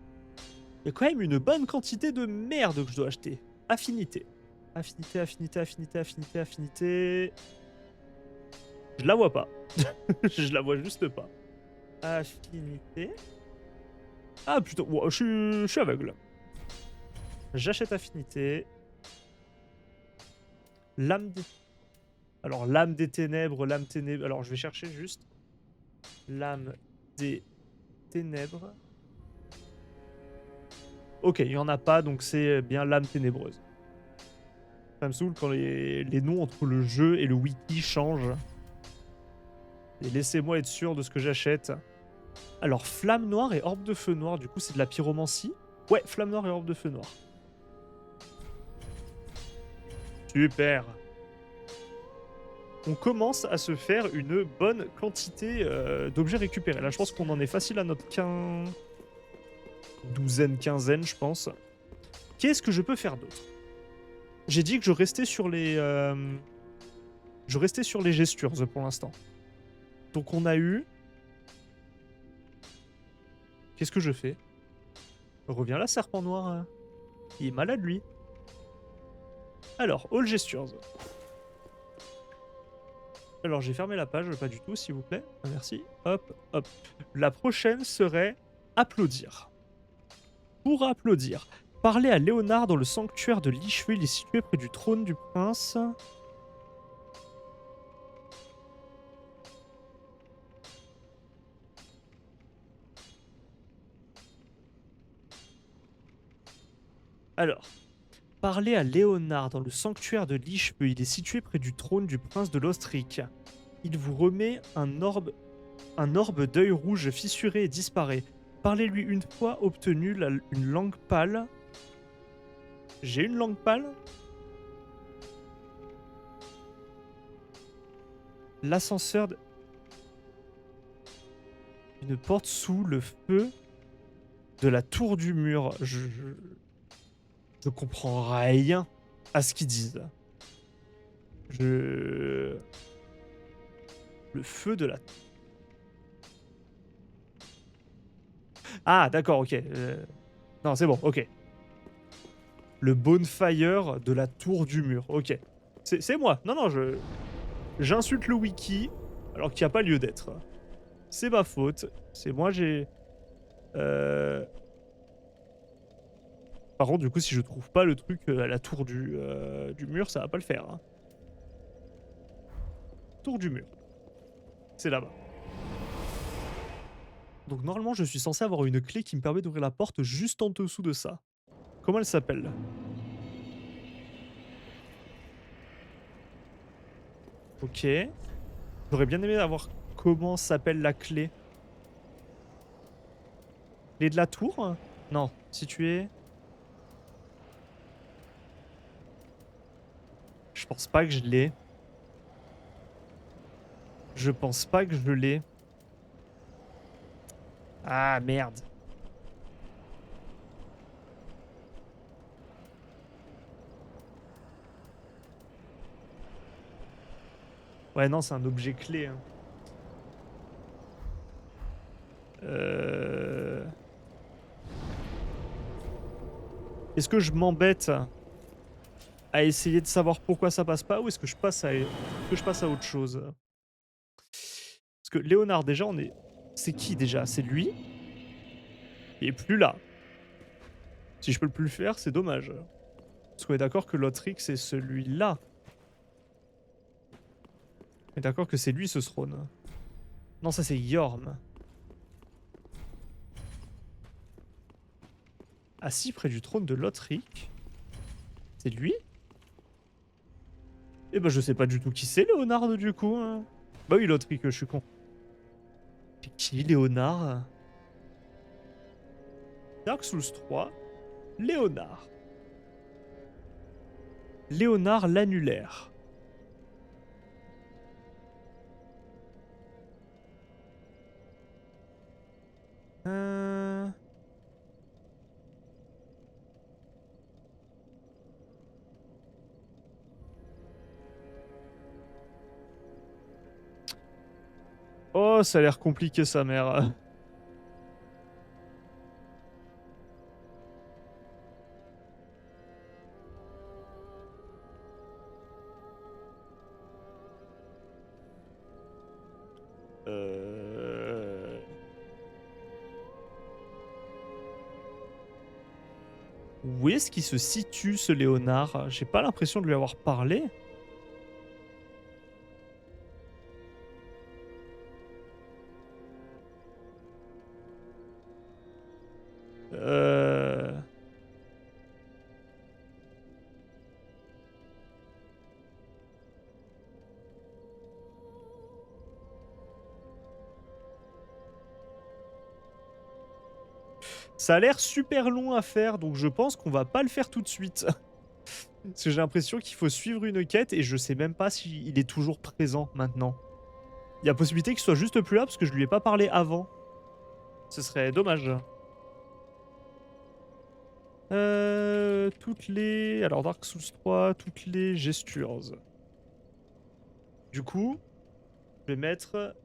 Il y a quand même une bonne quantité de merde que je dois acheter. Affinité. Affinité, affinité, affinité, affinité, affinité. Je la vois pas. Je la vois juste pas. Affinité. Ah putain, wow, je suis aveugle. J'achète affinité. Lame des... Alors, lame des ténèbres, lame ténèbres... Alors, je vais chercher juste... Lame des ténèbres. Ok, il n'y en a pas, donc c'est bien lame ténébreuse. Ça me saoule quand les noms entre le jeu et le wiki changent. Et laissez-moi être sûr de ce que j'achète. Alors, flamme noire et orbe de feu noir, du coup, c'est de la pyromancie. Ouais, flamme noire et orbe de feu noir. Super. On commence à se faire une bonne quantité d'objets récupérés. Là, je pense qu'on en est facile à notre douzaine, quinzaine, je pense. Qu'est-ce que je peux faire d'autre? J'ai dit que je restais sur les... Je restais sur les gestures pour l'instant. Donc on a eu... Qu'est-ce que je fais? Reviens là, serpent noir. Il est malade, lui. Alors, All Gestures. Alors, j'ai fermé la page, pas du tout, s'il vous plaît. Merci. Hop, hop. La prochaine serait applaudir. Pour applaudir, parler à Léonard dans le sanctuaire de Licheville, situé près du trône du prince. Alors, parler à Léonard dans le sanctuaire de Licheville, il est situé près du trône du prince de l'Austrique. Il vous remet un orbe d'œil rouge fissuré et disparaît. Parlez-lui une fois obtenu une langue pâle. J'ai une langue pâle? L'ascenseur... Une porte sous le feu de la tour du mur. Je comprends rien à ce qu'ils disent. Le feu de la... Ah, d'accord, ok. Non, c'est bon, ok. Le bonfire de la tour du mur, ok. C'est moi. Non, non, j'insulte le wiki alors qu'il n'y a pas lieu d'être. C'est ma faute. C'est moi, j'ai... Par contre, du coup, si je trouve pas le truc à la tour du mur, ça va pas le faire. Hein. Tour du mur. C'est là-bas. Donc normalement, je suis censé avoir une clé qui me permet d'ouvrir la porte juste en dessous de ça. Comment elle s'appelle? Ok. J'aurais bien aimé avoir comment s'appelle la clé. Clé de la tour? Non. Située. Je pense pas que je l'ai. Je pense pas que je l'ai. Ah merde. Ouais, non, c'est un objet clé. Hein. Est-ce que je m'embête à essayer de savoir pourquoi ça passe pas ou est-ce que je passe à autre chose? Parce que Léonard, déjà, on est... C'est qui déjà? C'est lui? Il est plus là. Si je peux le plus le faire, c'est dommage. Parce qu'on est d'accord que l'Autrix, c'est celui-là. On est d'accord que c'est lui ce throne. Non, ça c'est Yorm. Assis près du trône de Lothric. C'est lui? Eh ben je sais pas du tout qui c'est Léonard du coup. Hein. Bah oui Lothric, je suis con. C'est qui Léonard? Dark Souls 3. Léonard. Léonard l'annulaire. Euh... Oh, ça a l'air compliqué sa mère. Euh... Où est-ce qu'il se situe ce Léonard? J'ai pas l'impression de lui avoir parlé. Euh... Ça a l'air super long à faire, donc je pense qu'on va pas le faire tout de suite. Parce que j'ai l'impression qu'il faut suivre une quête et je sais même pas s'il est toujours présent maintenant. Il y a possibilité qu'il soit juste plus là parce que je lui ai pas parlé avant. Ce serait dommage. Toutes les... Alors Dark Souls 3, toutes les gestures. Du coup, je vais mettre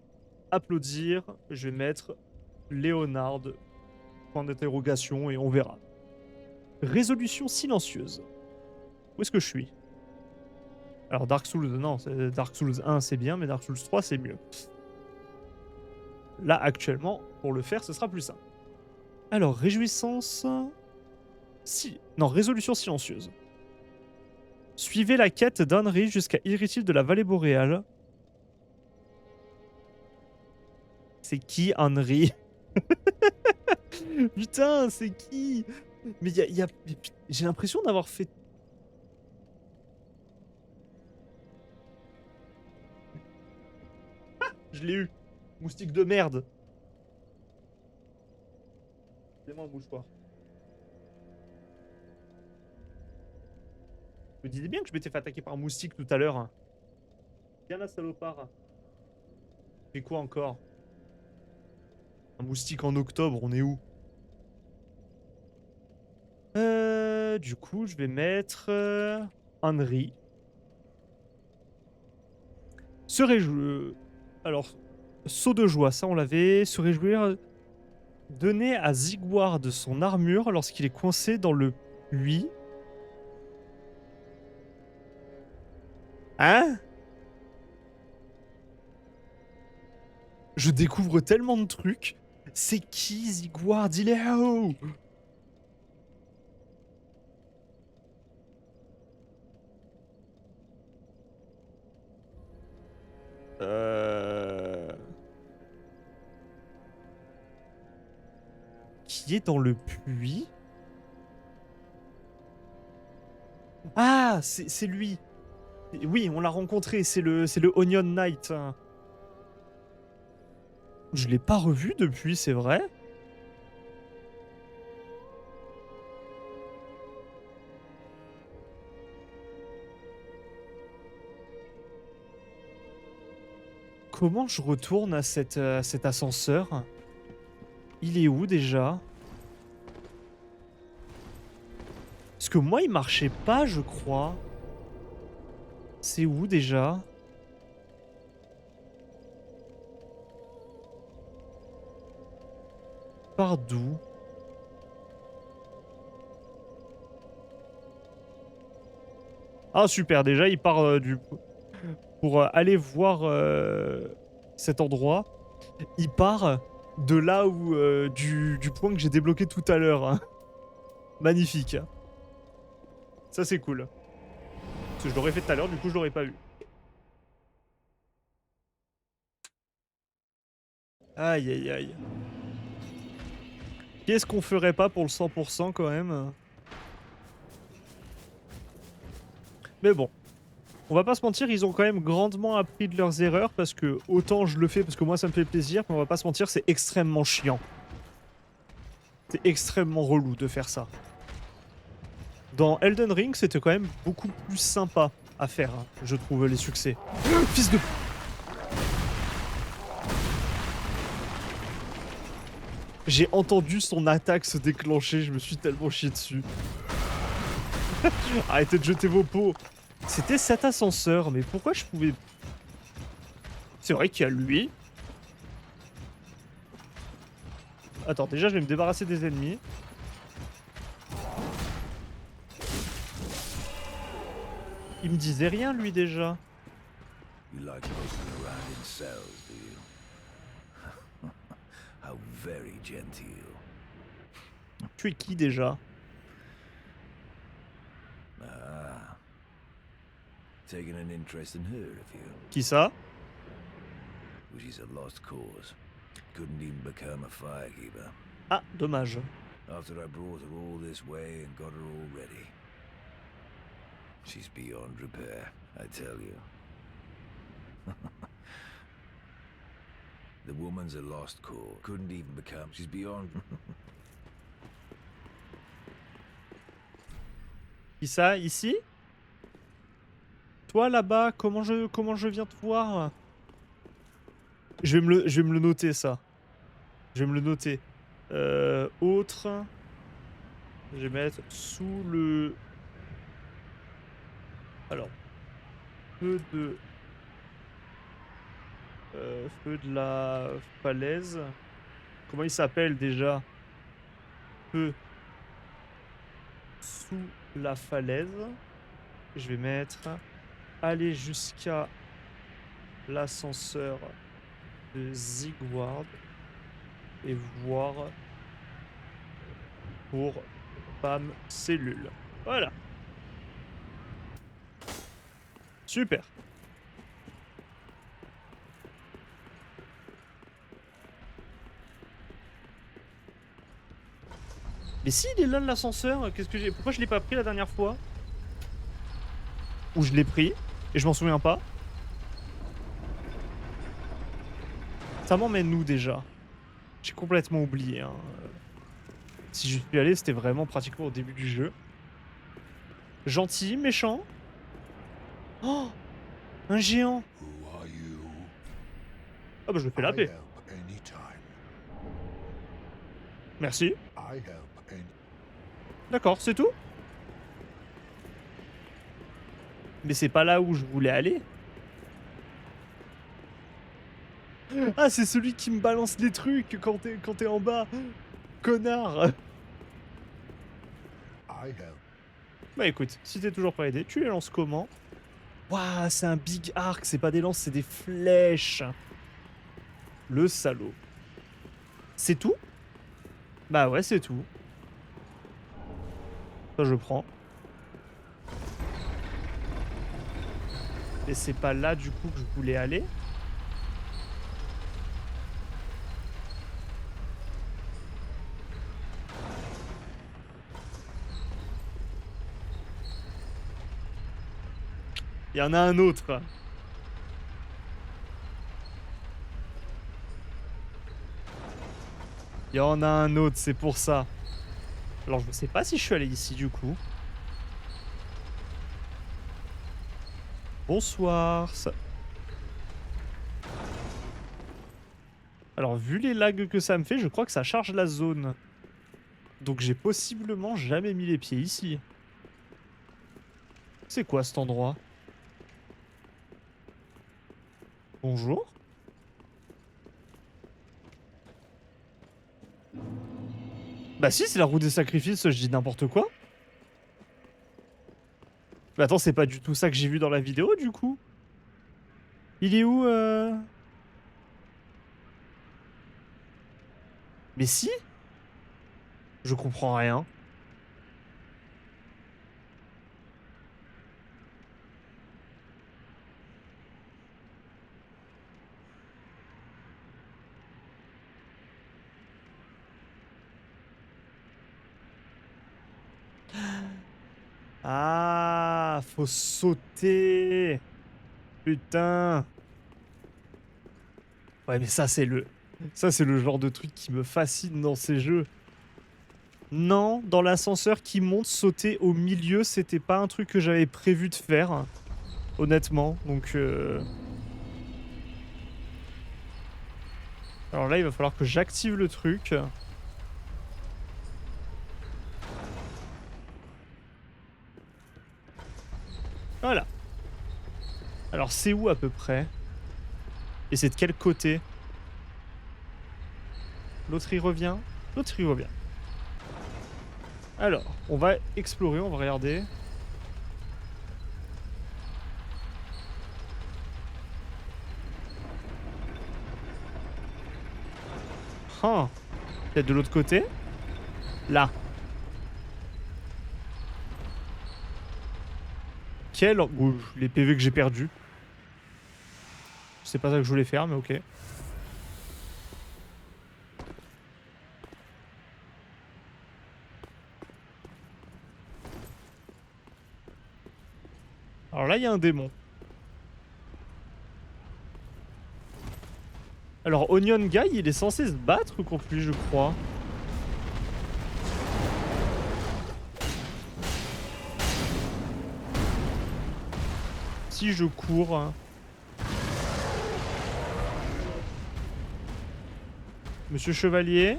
applaudir, je vais mettre Léonard, point d'interrogation et on verra. Résolution silencieuse. Où est-ce que je suis? Alors Dark Souls, non, Dark Souls 1 c'est bien, mais Dark Souls 3 c'est mieux. Là actuellement, pour le faire, ce sera plus simple. Alors, réjouissance... Si... Non, résolution silencieuse. Suivez la quête d'Henry jusqu'à Irritil de la vallée boréale. C'est qui Henry? Putain, c'est qui? Mais j'ai l'impression d'avoir fait... Je l'ai eu. Moustique de merde. C'est moi un mouchoir. Je me disais bien que je m'étais fait attaquer par un moustique tout à l'heure. Viens là, salopard. Fais quoi encore? Un moustique en octobre, on est où? Du coup, je vais mettre Henry. Se réjouir. Alors, saut de joie, ça on l'avait. Se réjouir. Donner à Zigward son armure lorsqu'il est coincé dans le puits. Hein? Je découvre tellement de trucs. C'est qui Zigward? Il est où? Qui est dans le puits? Ah, c'est lui. Oui, on l'a rencontré, c'est le Onion Knight. Je l'ai pas revu depuis, c'est vrai? Comment je retourne à cet ascenseur? Il est où déjà? Parce que moi, il marchait pas, je crois. C'est où déjà? Par d'où? Ah super, déjà il part pour aller voir cet endroit. Il part de là où du point que j'ai débloqué tout à l'heure. Hein. Magnifique. Ça c'est cool. Parce que je l'aurais fait tout à l'heure, du coup je l'aurais pas eu. Aïe aïe aïe. Qu'est-ce qu'on ferait pas pour le 100% quand même? Mais bon. On va pas se mentir, ils ont quand même grandement appris de leurs erreurs parce que autant je le fais parce que moi ça me fait plaisir, mais on va pas se mentir, c'est extrêmement chiant. C'est extrêmement relou de faire ça. Dans Elden Ring, c'était quand même beaucoup plus sympa à faire, hein, je trouve, les succès. Fils de... J'ai entendu son attaque se déclencher, je me suis tellement chié dessus. Arrêtez de jeter vos pots. C'était cet ascenseur, mais pourquoi je pouvais... C'est vrai qu'il y a lui. Attends, déjà je vais me débarrasser des ennemis. Il me disait rien lui déjà. You like poking around in cells, do you? How very genteel. Tu es qui déjà? Ah. Taking an interest in her, have you? Qui ça? Well, she's a lost cause. Couldn't even become a firekeeper. Ah, dommage. After I brought her all this way and got her all ready. She's beyond repair, I tell you. The woman's a lost cause. Couldn't even become... She's beyond... Qui ça? Ici? Toi là-bas, comment je viens te voir? Je vais me le noter ça. Je vais me le noter. Autre. Je vais mettre sous le... Alors. Feu de la falaise. Comment il s'appelle déjà? Feu sous la falaise. Je vais mettre aller jusqu'à l'ascenseur de Zigward et voir pour Pam cellule. Voilà. Super. Mais si, il est là l'ascenseur, qu'est-ce que j'ai... Pourquoi je l'ai pas pris la dernière fois? Ou je l'ai pris, et je m'en souviens pas. Ça m'emmène où déjà? J'ai complètement oublié. Hein. Si je suis allé, c'était vraiment pratiquement au début du jeu. Gentil, méchant. Oh, un géant. Ah bah je me fais la paix. Merci. D'accord, c'est tout? Mais c'est pas là où je voulais aller. Ah, c'est celui qui me balance les trucs quand t'es en bas. Connard. Bah écoute, si t'es toujours pas aidé, tu les lances comment? Waouh, c'est un big arc, c'est pas des lances, c'est des flèches. Le salaud. C'est tout? Bah ouais, c'est tout. Ça, je prends. Et c'est pas là, du coup, que je voulais aller. Il y en a un autre. Il y en a un autre, c'est pour ça. Alors, je ne sais pas si je suis allé ici, du coup. Bonsoir. Alors, vu les lags que ça me fait, je crois que ça charge la zone. Donc, j'ai possiblement jamais mis les pieds ici. C'est quoi cet endroit? Bonjour. Bah si, c'est la roue des sacrifices, je dis n'importe quoi. Mais attends, c'est pas du tout ça que j'ai vu dans la vidéo, du coup. Il est où Mais si. Je comprends rien. Ah, faut sauter. Putain. Ouais, mais ça, c'est le genre de truc qui me fascine dans ces jeux. Non, dans l'ascenseur qui monte, sauter au milieu, c'était pas un truc que j'avais prévu de faire. Honnêtement, donc... Alors là, il va falloir que j'active le truc. Voilà. Alors, c'est où à peu près? Et c'est de quel côté? L'autre, il revient? L'autre, il revient. Alors, on va explorer, on va regarder. Ah, peut-être de l'autre côté? Là. Quel... Ouh, les PV que j'ai perdus. C'est pas ça que je voulais faire, mais ok. Alors là, il y a un démon. Alors, Onion Guy, il est censé se battre contre lui, je crois. Si je cours... Monsieur Chevalier.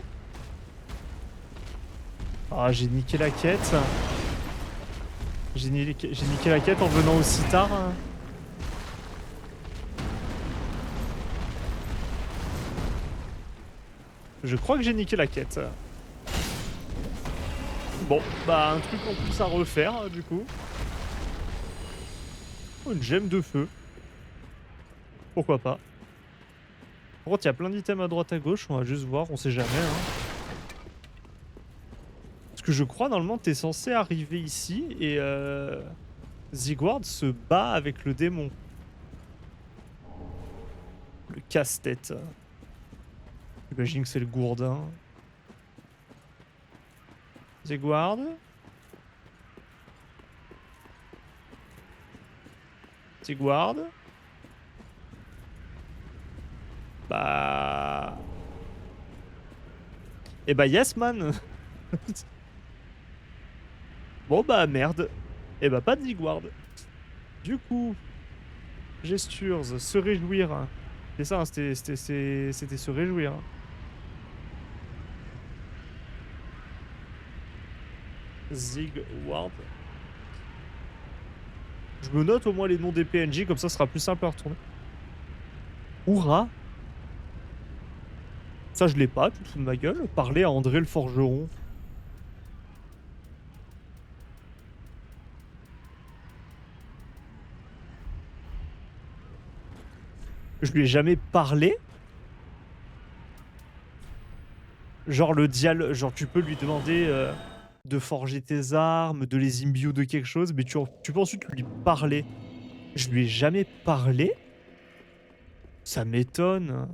Ah, j'ai niqué la quête. J'ai niqué la quête en venant aussi tard. Je crois que j'ai niqué la quête. Bon, bah un truc en plus à refaire, du coup. Oh, une gemme de feu. Pourquoi pas. Par contre, il y a plein d'items à droite à gauche, on va juste voir, on sait jamais. Parce que je crois, normalement, t'es censé arriver ici et Zigward se bat avec le démon. Le casse-tête. J'imagine que c'est le gourdin. Zigward. Zigward. Bah... Eh bah yes man. Bon bah merde. Eh bah pas de Zigward. Du coup... Gestures, se réjouir. C'est ça, hein, c'était se réjouir. Zigward. Je me note au moins les noms des PNJ, comme ça ce sera plus simple à retourner. Oura. Ça je l'ai pas, tout de ma gueule. Parler à André le forgeron. Je lui ai jamais parlé. Genre le dialogue, genre tu peux lui demander de forger tes armes, de les imbue de quelque chose, mais tu peux ensuite lui parler. Je lui ai jamais parlé? Ça m'étonne.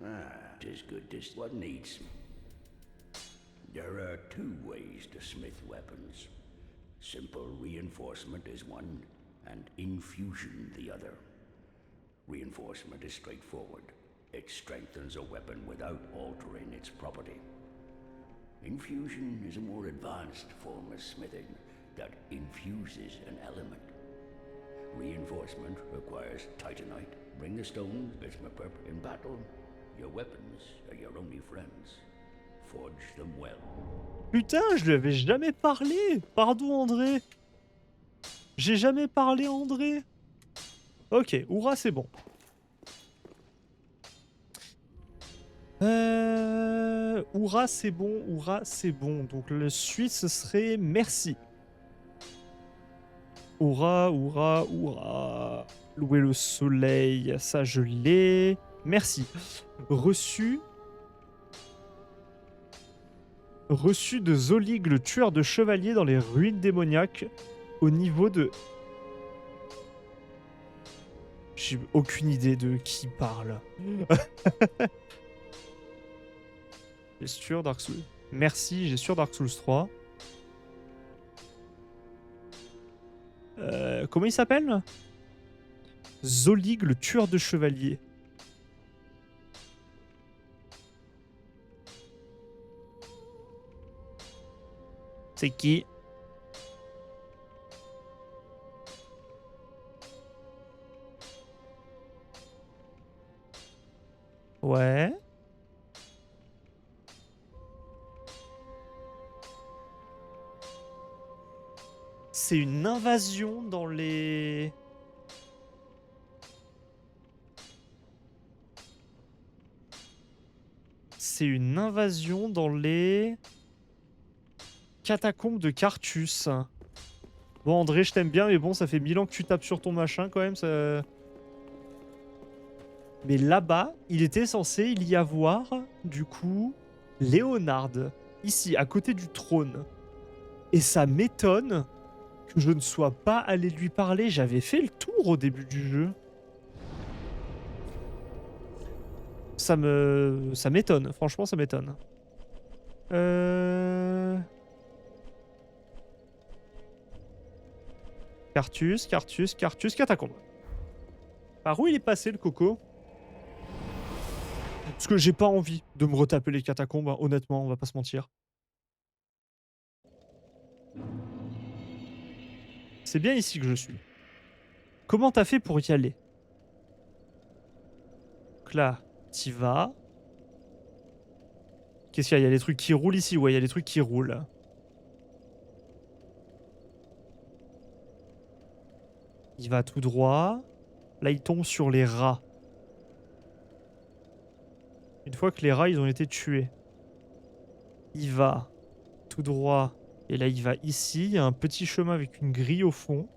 Ah, 'tis good this one needs. There are two ways to smith weapons. Simple reinforcement is one, and infusion the other. Reinforcement is straightforward. It strengthens a weapon without altering its property. Infusion is a more advanced form of smithing that infuses an element. Reinforcement requires titanite. Bring the stones, bismuth in battle. Your weapons are your only friends. Forge them well. Putain, je lui avais jamais parlé. Pardon André. J'ai jamais parlé à André. Ok, Oura c'est bon. Oura c'est bon, Oura c'est bon. Donc le suite ce serait merci. Oura, Oura, Oura. Louer le soleil, ça je l'ai. Merci. Reçu. Reçu de Zolig, le tueur de chevaliers dans les ruines démoniaques, au niveau de... J'ai aucune idée de qui parle. J'ai sur Dark Souls. Merci, j'ai sur Dark Souls 3. Comment il s'appelle? Zolig, le tueur de chevaliers. C'est qui? Ouais. C'est une invasion dans les... C'est une invasion dans les... Catacombes de Carthus. Bon André, je t'aime bien, mais bon, ça fait 1000 ans que tu tapes sur ton machin quand même. Ça... Mais là-bas, il était censé y avoir, du coup, Léonard, ici, à côté du trône. Et ça m'étonne que je ne sois pas allé lui parler. J'avais fait le tour au début du jeu. Ça m'étonne, franchement, ça m'étonne. Carthus, catacombe. Par où il est passé le coco? Parce que j'ai pas envie de me retaper les catacombes, hein, honnêtement, on va pas se mentir. C'est bien ici que je suis. Comment t'as fait pour y aller? Donc là, t'y vas. Qu'est-ce qu'il y a? Il y a des trucs qui roulent ici? Ouais, il y a des trucs qui roulent. Il va tout droit. Là, il tombe sur les rats. Une fois que les rats, ils ont été tués. Il va tout droit. Et là, il va ici. Il y a un petit chemin avec une grille au fond.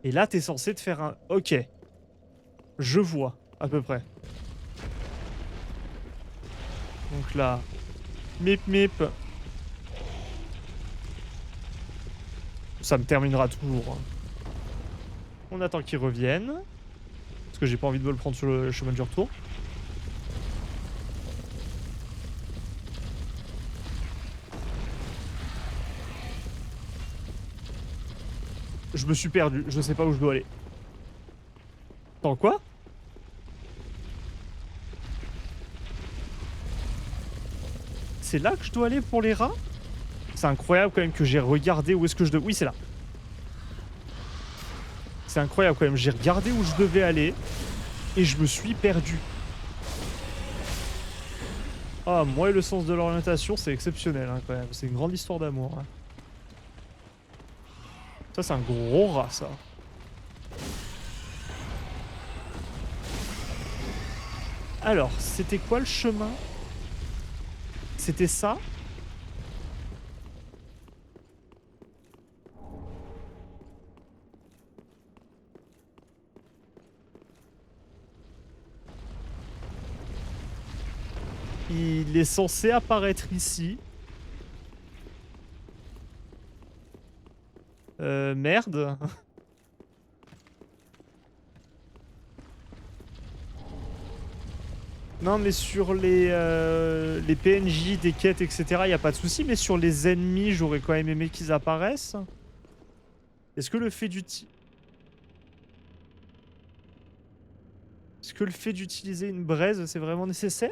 Et là, t'es censé te faire un... Ok. Je vois, à peu près. Donc là... Mip mip. Ça me terminera toujours. On attend qu'ils reviennent. Parce que j'ai pas envie de me le prendre sur le chemin du retour. Je me suis perdu, je sais pas où je dois aller. Attends, quoi? C'est là que je dois aller pour les rats? C'est incroyable quand même que j'ai regardé où est-ce que je devais... Oui, c'est là. C'est incroyable quand même, j'ai regardé où je devais aller et je me suis perdu. Ah, moi et le sens de l'orientation, c'est exceptionnel hein, quand même. C'est une grande histoire d'amour. Hein. Ça, c'est un gros rat, ça. Alors, c'était quoi le chemin? C'était ça? Il est censé apparaître ici. Merde. Non, mais sur les PNJ, des quêtes, etc., y a pas de souci. Mais sur les ennemis, j'aurais quand même aimé qu'ils apparaissent. Est-ce que le fait d'utiliser... Est-ce que le fait d'utiliser une braise, c'est vraiment nécessaire?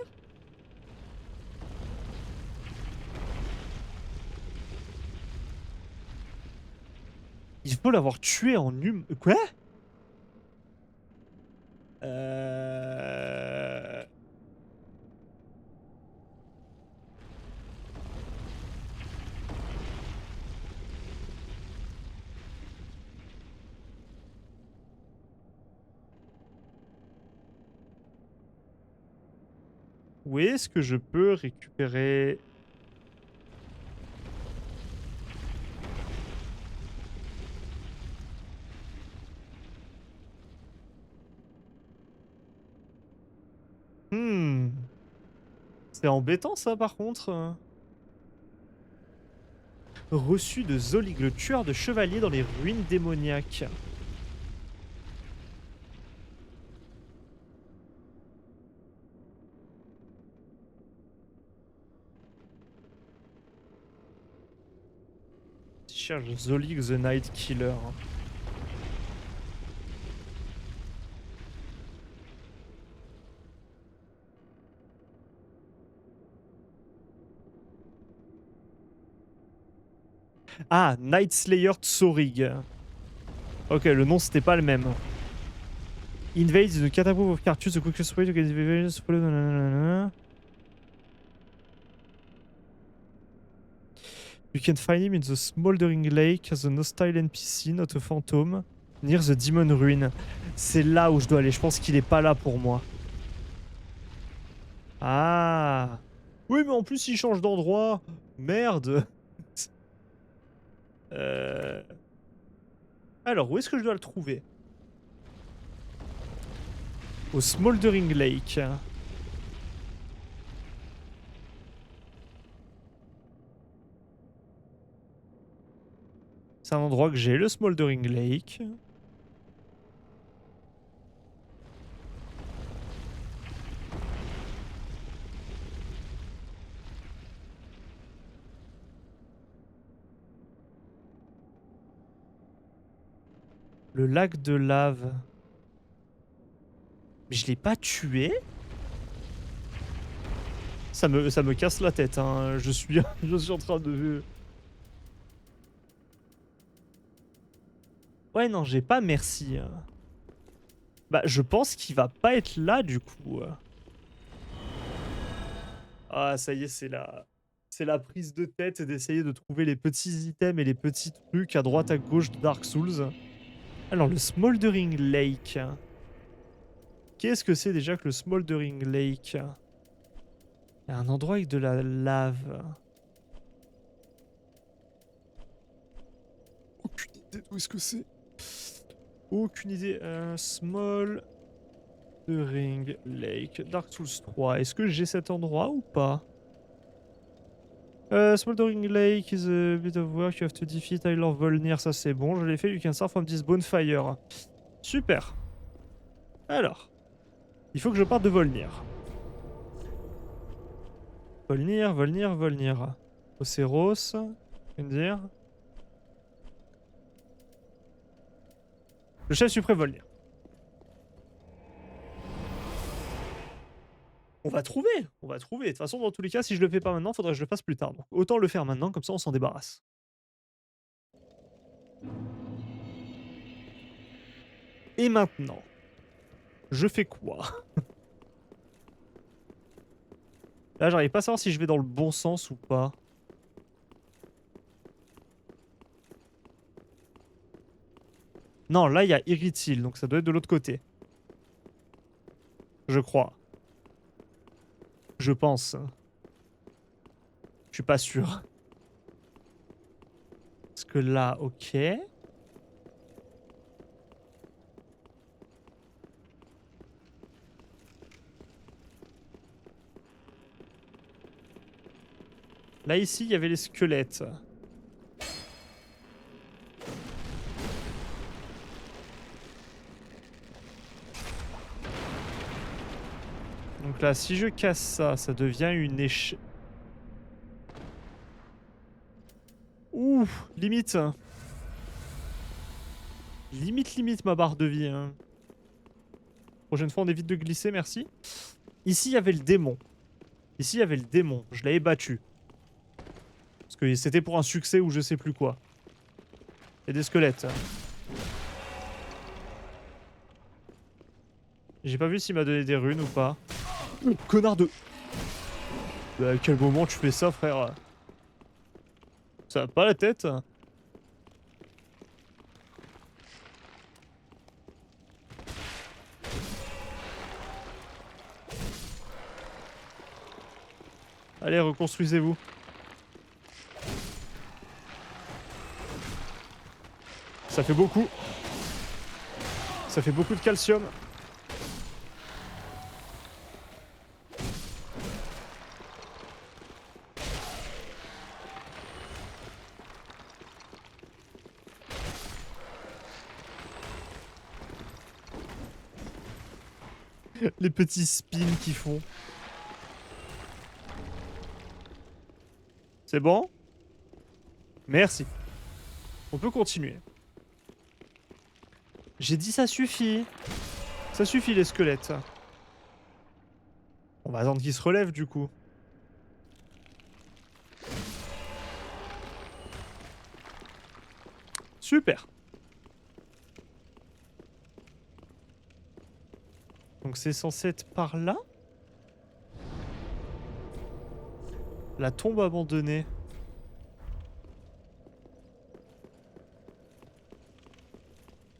Il faut l'avoir tué en Quoi? Où est-ce que je peux récupérer... C'est embêtant ça par contre. Reçu de Zolig, le tueur de chevaliers dans les ruines démoniaques. Je cherche Zolig the Night Killer. Ah, Night Slayer Tsorig. Ok, le nom c'était pas le même. Invades the catapult of Cartus, the quickest way to get the visions. You can find him in the smoldering lake as an hostile NPC, not a phantom, near the demon ruin. C'est là où je dois aller. Je pense qu'il est pas là pour moi. Ah. Oui, mais en plus il change d'endroit. Merde. Alors, où est-ce que je dois le trouver? Au Smoldering Lake. C'est un endroit que j'ai, le Smoldering Lake. Le lac de lave. Mais je l'ai pas tué? Ça me casse la tête, hein. Je suis en train de... Ouais, non, j'ai pas merci. Bah, je pense qu'il va pas être là, du coup. Ah, ça y est, c'est la prise de tête d'essayer de trouver les petits items et les petits trucs à droite à gauche de Dark Souls. Alors, le Smoldering Lake. Qu'est-ce que c'est déjà que le Smoldering Lake? Il y a un endroit avec de la lave. Aucune idée d'où est-ce que c'est. Aucune idée. Smoldering Lake. Dark Souls 3. Est-ce que j'ai cet endroit ou pas? Smoldering Lake is a bit of work. You have to defeat Tyler Volnir. Ça c'est bon, je l'ai fait. You can start from this bonfire. Super. Alors. Il faut que je parte de Volnir. Volnir. Océros. Je veux dire. Le chef suprême Volnir. On va trouver. De toute façon, dans tous les cas, si je le fais pas maintenant, faudrait que je le fasse plus tard. Donc autant le faire maintenant, comme ça on s'en débarrasse. Et maintenant, je fais quoi? Là, j'arrive pas à savoir si je vais dans le bon sens ou pas. Non, là, il y a Irithyll, donc ça doit être de l'autre côté. Je crois. Je pense. Je suis pas sûr. Parce que là, ok. Là, ici, il y avait les squelettes. Donc là, si je casse ça, ça devient une échelle. Ouh, limite. Limite ma barre de vie. Hein. Prochaine fois, on évite de glisser, merci. Ici, il y avait le démon. Ici, il y avait le démon. Je l'avais battu. Parce que c'était pour un succès ou je sais plus quoi. Il y a des squelettes. J'ai pas vu s'il m'a donné des runes ou pas. Connard de... Bah, à quel moment tu fais ça, frère? Ça va pas la tête? Allez, reconstruisez-vous. Ça fait beaucoup. Ça fait beaucoup de calcium. Les petits spins qu'ils font. C'est bon? Merci. On peut continuer. J'ai dit ça suffit. Ça suffit les squelettes. On va attendre qu'ils se relèvent du coup. Super. Donc c'est censé être par là? La tombe abandonnée.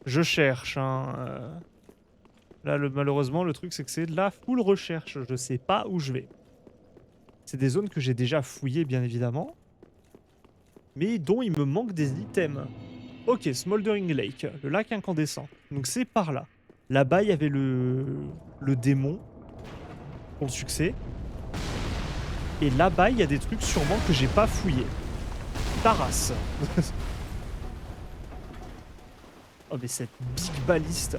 Je cherche, hein. Là, malheureusement, le truc, c'est que c'est de la full recherche. Je sais pas où je vais. C'est des zones que j'ai déjà fouillées, bien évidemment. Mais dont il me manque des items. Ok, Smoldering Lake, le lac incandescent. Donc c'est par là. Là-bas, il y avait le démon. Pour le succès. Et là-bas, il y a des trucs sûrement que j'ai pas fouillés. Taras. Oh mais cette big baliste.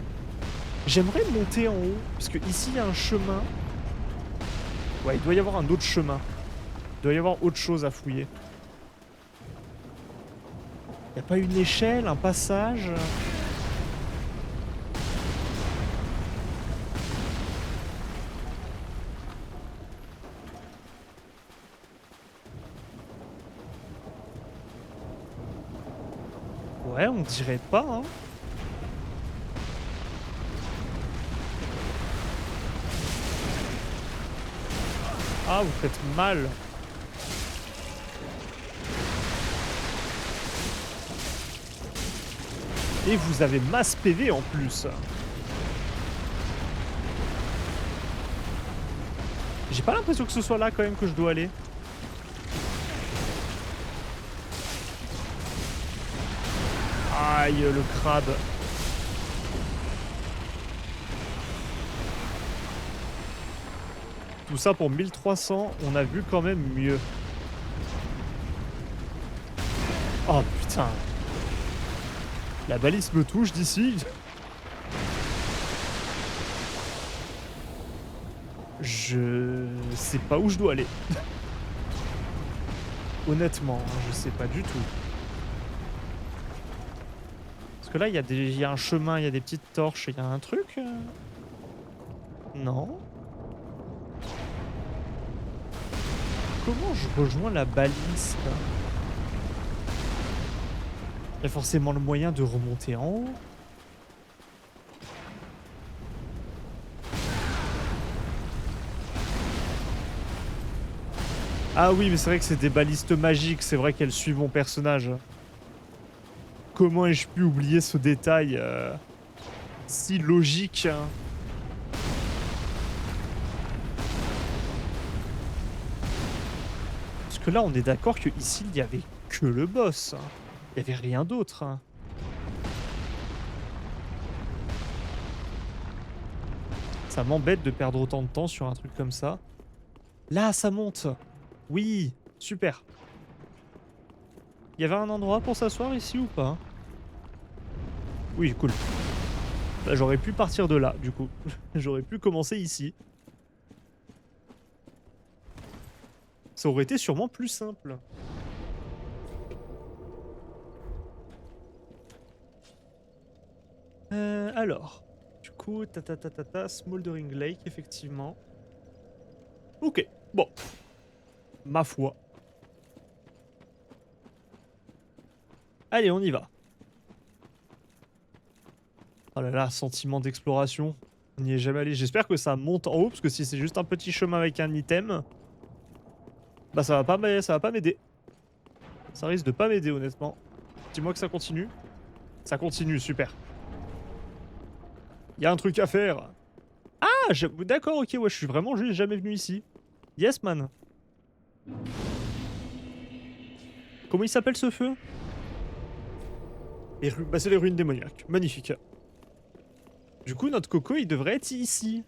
J'aimerais monter en haut. Parce que ici il y a un chemin. Ouais, il doit y avoir un autre chemin. Il doit y avoir autre chose à fouiller. Y a pas une échelle, un passage? Ouais, on dirait pas, hein. Ah, vous faites mal. Et vous avez masse PV en plus. J'ai pas l'impression que ce soit là quand même que je dois aller. Aïe, le crabe. Tout ça pour 1300, on a vu quand même mieux. Oh putain. La balise me touche d'ici. Je sais pas où je dois aller. Honnêtement, je sais pas du tout. Parce que là, il y a un chemin, il y a des petites torches, il y a un truc Non. Comment je rejoins la balise? Il y a forcément le moyen de remonter en haut. Ah oui, mais c'est vrai que c'est des balistes magiques, c'est vrai qu'elles suivent mon personnage. Comment ai-je pu oublier ce détail si logique, hein. que là, on est d'accord que ici, il y avait que le boss. Hein. Il y avait rien d'autre. Hein. Ça m'embête de perdre autant de temps sur un truc comme ça. Là, ça monte. Oui, super. Il y avait un endroit pour s'asseoir ici ou pas? Oui, cool. Bah, j'aurais pu partir de là, du coup. J'aurais pu commencer ici. Ça aurait été sûrement plus simple. Alors, du coup, Smoldering Lake, effectivement. Ok, bon. Ma foi. Allez, on y va. Oh là là, sentiment d'exploration. On n'y est jamais allé. J'espère que ça monte en haut, parce que si c'est juste un petit chemin avec un item, bah ça va pas m'aider. Ça risque de pas m'aider, honnêtement. Dis-moi que ça continue. Ça continue, super. Il y a un truc à faire. Ah, d'accord, ok, ouais, je suis vraiment juste jamais venu ici. Yes, man. Comment il s'appelle ce feu? Bah, c'est les ruines démoniaques. Magnifique. Du coup, notre coco, il devrait être ici.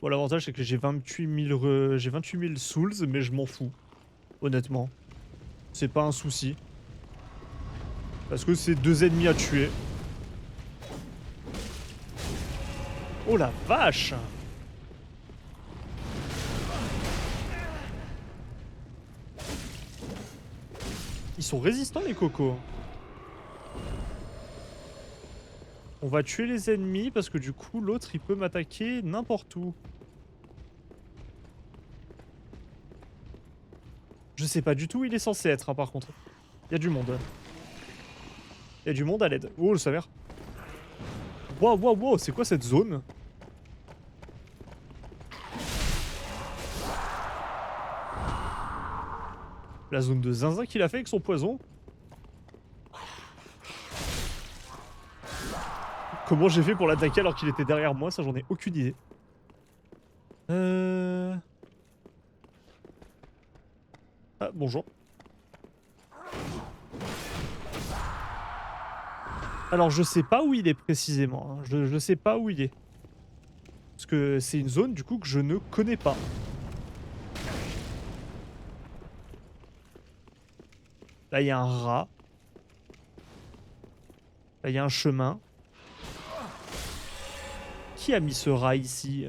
Bon, l'avantage, c'est que j'ai 28 000 souls, mais je m'en fous. Honnêtement. C'est pas un souci. Parce que c'est 2 ennemis à tuer. Oh la vache! Ils sont résistants, les cocos. On va tuer les ennemis parce que du coup, l'autre, il peut m'attaquer n'importe où. Je sais pas du tout où il est censé être, hein, par contre. Il y a du monde. Il y a du monde à l'aide. Oh, le saveur. Wow, wow, wow, c'est quoi cette zone? La zone de zinzin qu'il a fait avec son poison. Comment j'ai fait pour l'attaquer alors qu'il était derrière moi? Ça, j'en ai aucune idée. Ah, bonjour. Alors, je sais pas où il est précisément. Hein. Je sais pas où il est. Parce que c'est une zone, du coup, que je ne connais pas. Là, il y a un rat. Là, il y a un chemin. Qui a mis ce rat ici?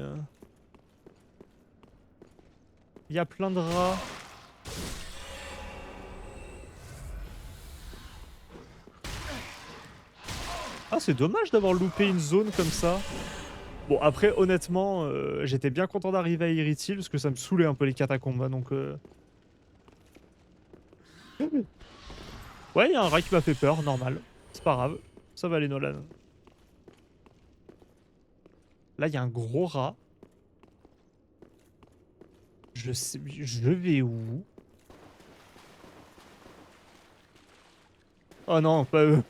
Il y a plein de rats. Ah, c'est dommage d'avoir loupé une zone comme ça. Bon, après, honnêtement, j'étais bien content d'arriver à Irithyll parce que ça me saoulait un peu les catacombes. Hein, donc, ouais, il y a un rat qui m'a fait peur, normal. C'est pas grave. Ça va aller, Nolan. Là, il y a un gros rat. Je vais où? Oh non, pas eux.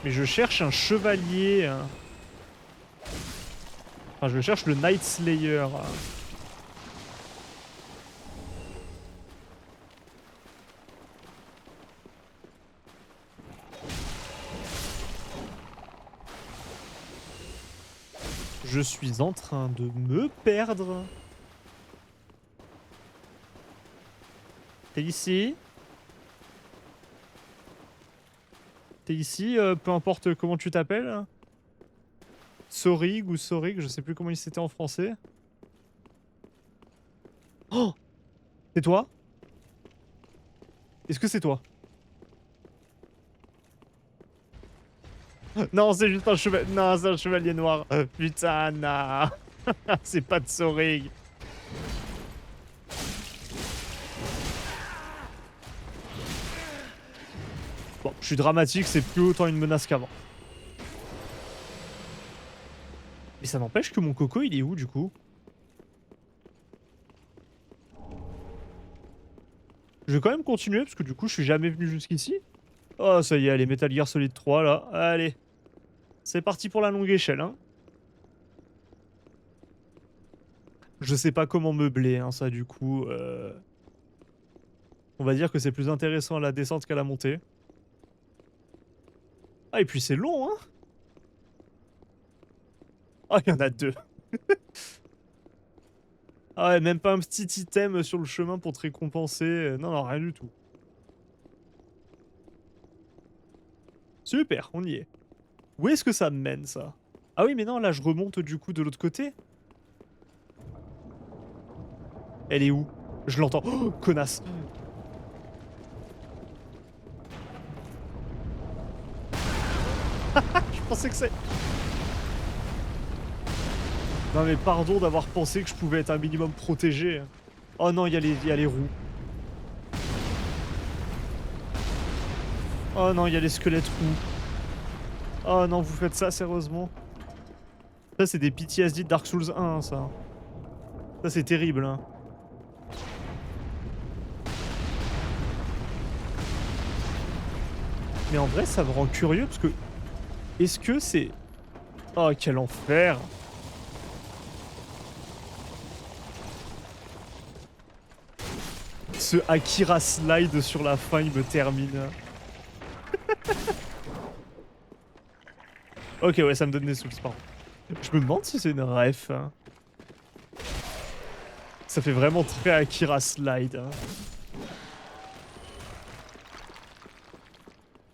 Mais je cherche un chevalier. Enfin, je cherche le Night Slayer. Je suis en train de me perdre. T'es ici? T'es ici, peu importe comment tu t'appelles. Sorig ou Sorig, je sais plus comment il s'était en français. Oh! C'est toi? Est-ce que c'est toi? Non, c'est juste un chevalier. Non, c'est un chevalier noir. Putain, non. C'est pas de Sorig. Bon, je suis dramatique, c'est plus autant une menace qu'avant. Mais ça n'empêche que mon coco, il est où du coup? Je vais quand même continuer parce que du coup, je suis jamais venu jusqu'ici. Oh, ça y est, allez, Metal Gear Solid 3, là. Allez. C'est parti pour la longue échelle, hein. Je sais pas comment meubler, hein, ça, du coup. On va dire que c'est plus intéressant à la descente qu'à la montée. Ah, et puis c'est long, hein. Ah, il y en a deux. Ah ouais, même pas un petit item sur le chemin pour te récompenser. Non, non, rien du tout. Super, on y est. Où est-ce que ça me mène, ça? Ah oui, mais non, là, je remonte du coup de l'autre côté. Elle est où? Je l'entends. Oh, connasse. Je pensais que c'est... Non mais pardon d'avoir pensé que je pouvais être un minimum protégé. Oh non, il y a les roues. Oh non, il y a les squelettes roues. Oh non, vous faites ça sérieusement? Ça c'est des PTSD de Dark Souls 1, ça. Ça c'est terrible, hein. Mais en vrai, ça me rend curieux parce que... Est-ce que c'est... Oh, quel enfer! Ce Akira slide sur la fin, il me termine. Ok, ouais, ça me donne des soucis, pardon. Je me demande si c'est une ref. Hein. Ça fait vraiment très Akira slide. Hein.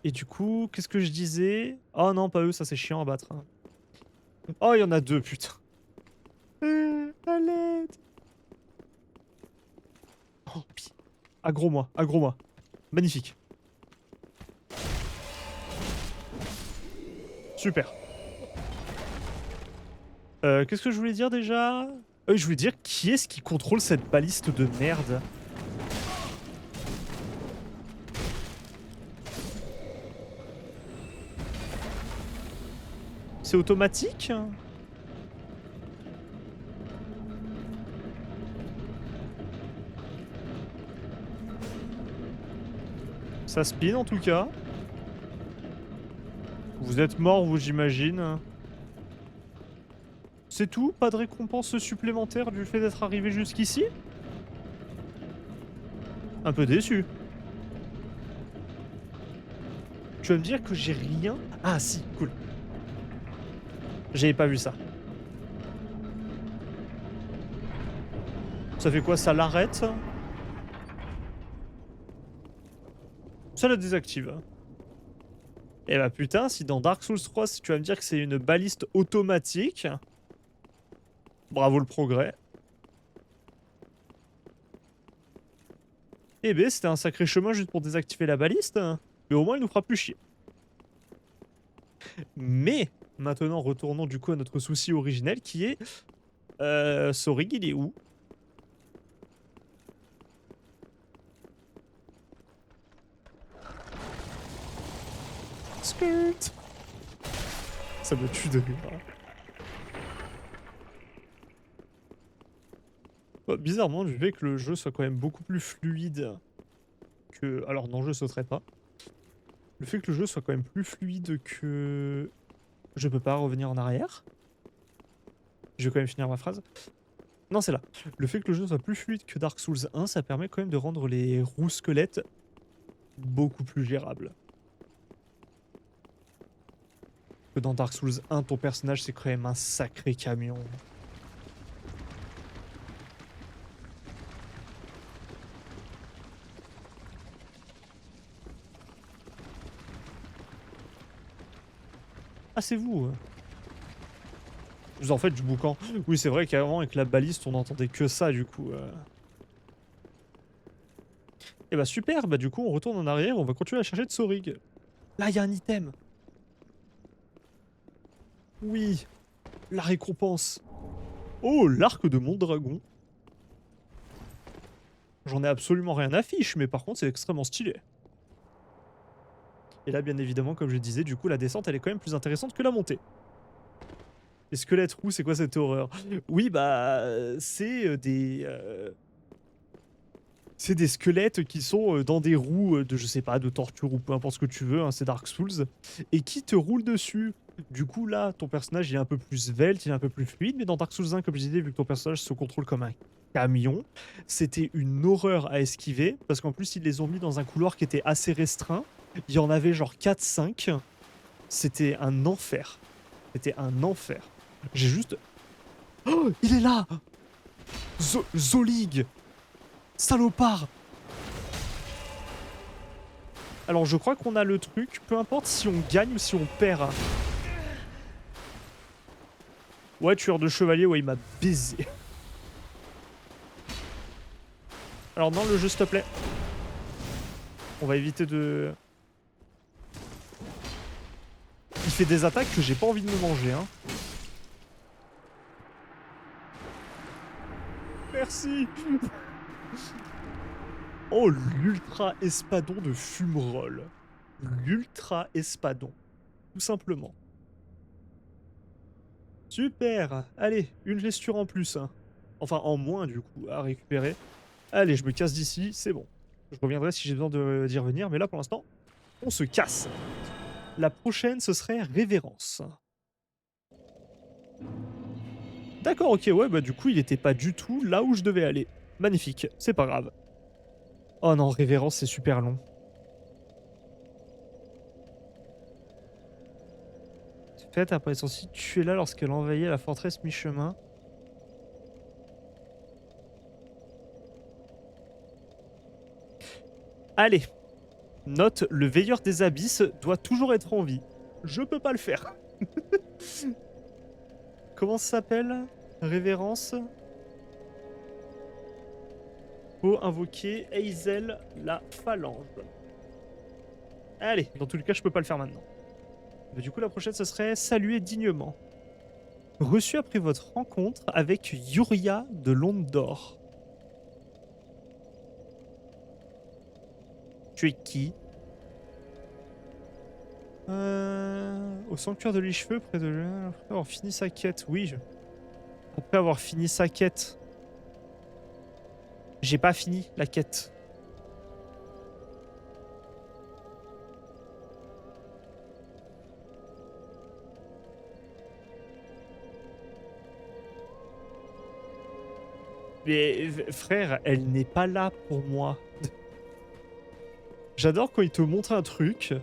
Et du coup, qu'est-ce que je disais? Oh non, pas eux, ça c'est chiant à battre. Hein. Oh, il y en a deux, putain. À l'aide. Oh, aggro-moi, aggro-moi. Magnifique. Super. Qu'est-ce que je voulais dire déjà? Je voulais dire, qui est-ce qui contrôle cette baliste de merde? C'est automatique? Ça spin en tout cas. Vous êtes mort, vous, j'imagine. C'est tout? Pas de récompense supplémentaire du fait d'être arrivé jusqu'ici? Un peu déçu. Tu vas me dire que j'ai rien? Ah si, cool. J'avais pas vu ça. Ça fait quoi? Ça l'arrête? Ça la désactive. Eh bah putain, si dans Dark Souls 3, si tu vas me dire que c'est une baliste automatique... Bravo le progrès. Eh ben, c'était un sacré chemin juste pour désactiver la baliste. Mais au moins, il nous fera plus chier. Mais, maintenant, retournons du coup à notre souci originel qui est... Sorig, il est où? Skirt. Ça me tue de rire. Bah, bizarrement, du fait que le jeu soit quand même beaucoup plus fluide que... Alors non, je sauterai pas. Le fait que le jeu soit quand même plus fluide que... Je peux pas revenir en arrière. Je vais quand même finir ma phrase. Non, c'est là. Le fait que le jeu soit plus fluide que Dark Souls 1, ça permet quand même de rendre les roues squelettes beaucoup plus gérables. Que dans Dark Souls 1, ton personnage, c'est quand même un sacré camion. Ah, c'est vous. Vous en faites du boucan. Oui, c'est vrai qu'avant, avec la baliste, on n'entendait que ça, du coup. Et bah super, bah du coup, on retourne en arrière, on va continuer à chercher de Sorig. Là, il y a un item. Oui, la récompense. Oh, l'arc de Mondragon. J'en ai absolument rien à fiche, mais par contre, c'est extrêmement stylé. Et là, bien évidemment, comme je disais, du coup, la descente, elle est quand même plus intéressante que la montée. Les squelettes roux, c'est quoi cette horreur? Oui, bah, c'est des... C'est des squelettes qui sont dans des roues de, je sais pas, de torture ou peu importe ce que tu veux, hein, c'est Dark Souls, et qui te roulent dessus. Du coup, là, ton personnage, il est un peu plus svelte, il est un peu plus fluide, mais dans Dark Souls 1, comme je disais, vu que ton personnage se contrôle comme un camion, c'était une horreur à esquiver, parce qu'en plus, ils les ont mis dans un couloir qui était assez restreint. Il y en avait genre 4-5. C'était un enfer. C'était un enfer. J'ai juste... Oh, il est là! Zolig! Salopard! Alors je crois qu'on a le truc, peu importe si on gagne ou si on perd. Ouais, tueur de chevalier, ouais, il m'a baisé. Alors dans le jeu, s'il te plaît. On va éviter de... Il fait des attaques que j'ai pas envie de me manger, hein. Merci. Oh, l'ultra espadon de Fumerol. L'ultra espadon. Tout simplement. Super. Allez, une gesture en plus, hein. Enfin, en moins, du coup, à récupérer. Allez, je me casse d'ici, c'est bon. Je reviendrai si j'ai besoin d'y revenir, mais là, pour l'instant, on se casse. La prochaine, ce serait Révérence. D'accord, ok, ouais, bah du coup, il était pas du tout là où je devais aller. Magnifique, c'est pas grave. Oh non, Révérence, c'est super long. Faites après son site, tu es là lorsqu'elle envahit la forteresse mi-chemin. Allez, note, le veilleur des abysses doit toujours être en vie. Je peux pas le faire. Comment ça s'appelle? Révérence. Faut invoquer Hazel la phalange. Allez, dans tous les cas, je peux pas le faire maintenant. Mais du coup, la prochaine, ce serait saluer dignement. Reçu après votre rencontre avec Yuria de Londor. Tu es qui? Au sanctuaire de l'Écheveux, près de... Après avoir fini sa quête, oui. Après avoir fini sa quête. J'ai pas fini la quête. Mais frère, elle n'est pas là pour moi. J'adore quand il te montre un truc,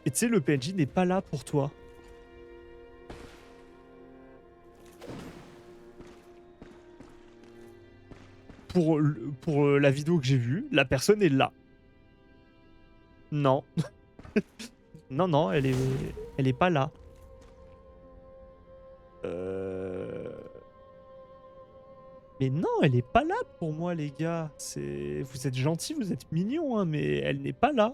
et tu sais, le PNJ n'est pas là pour toi. Pour la vidéo que j'ai vue, la personne est là. Non. Non, non, elle est pas là. Mais non, elle est pas là pour moi, les gars. Vous êtes gentils, vous êtes mignons, hein, mais elle n'est pas là.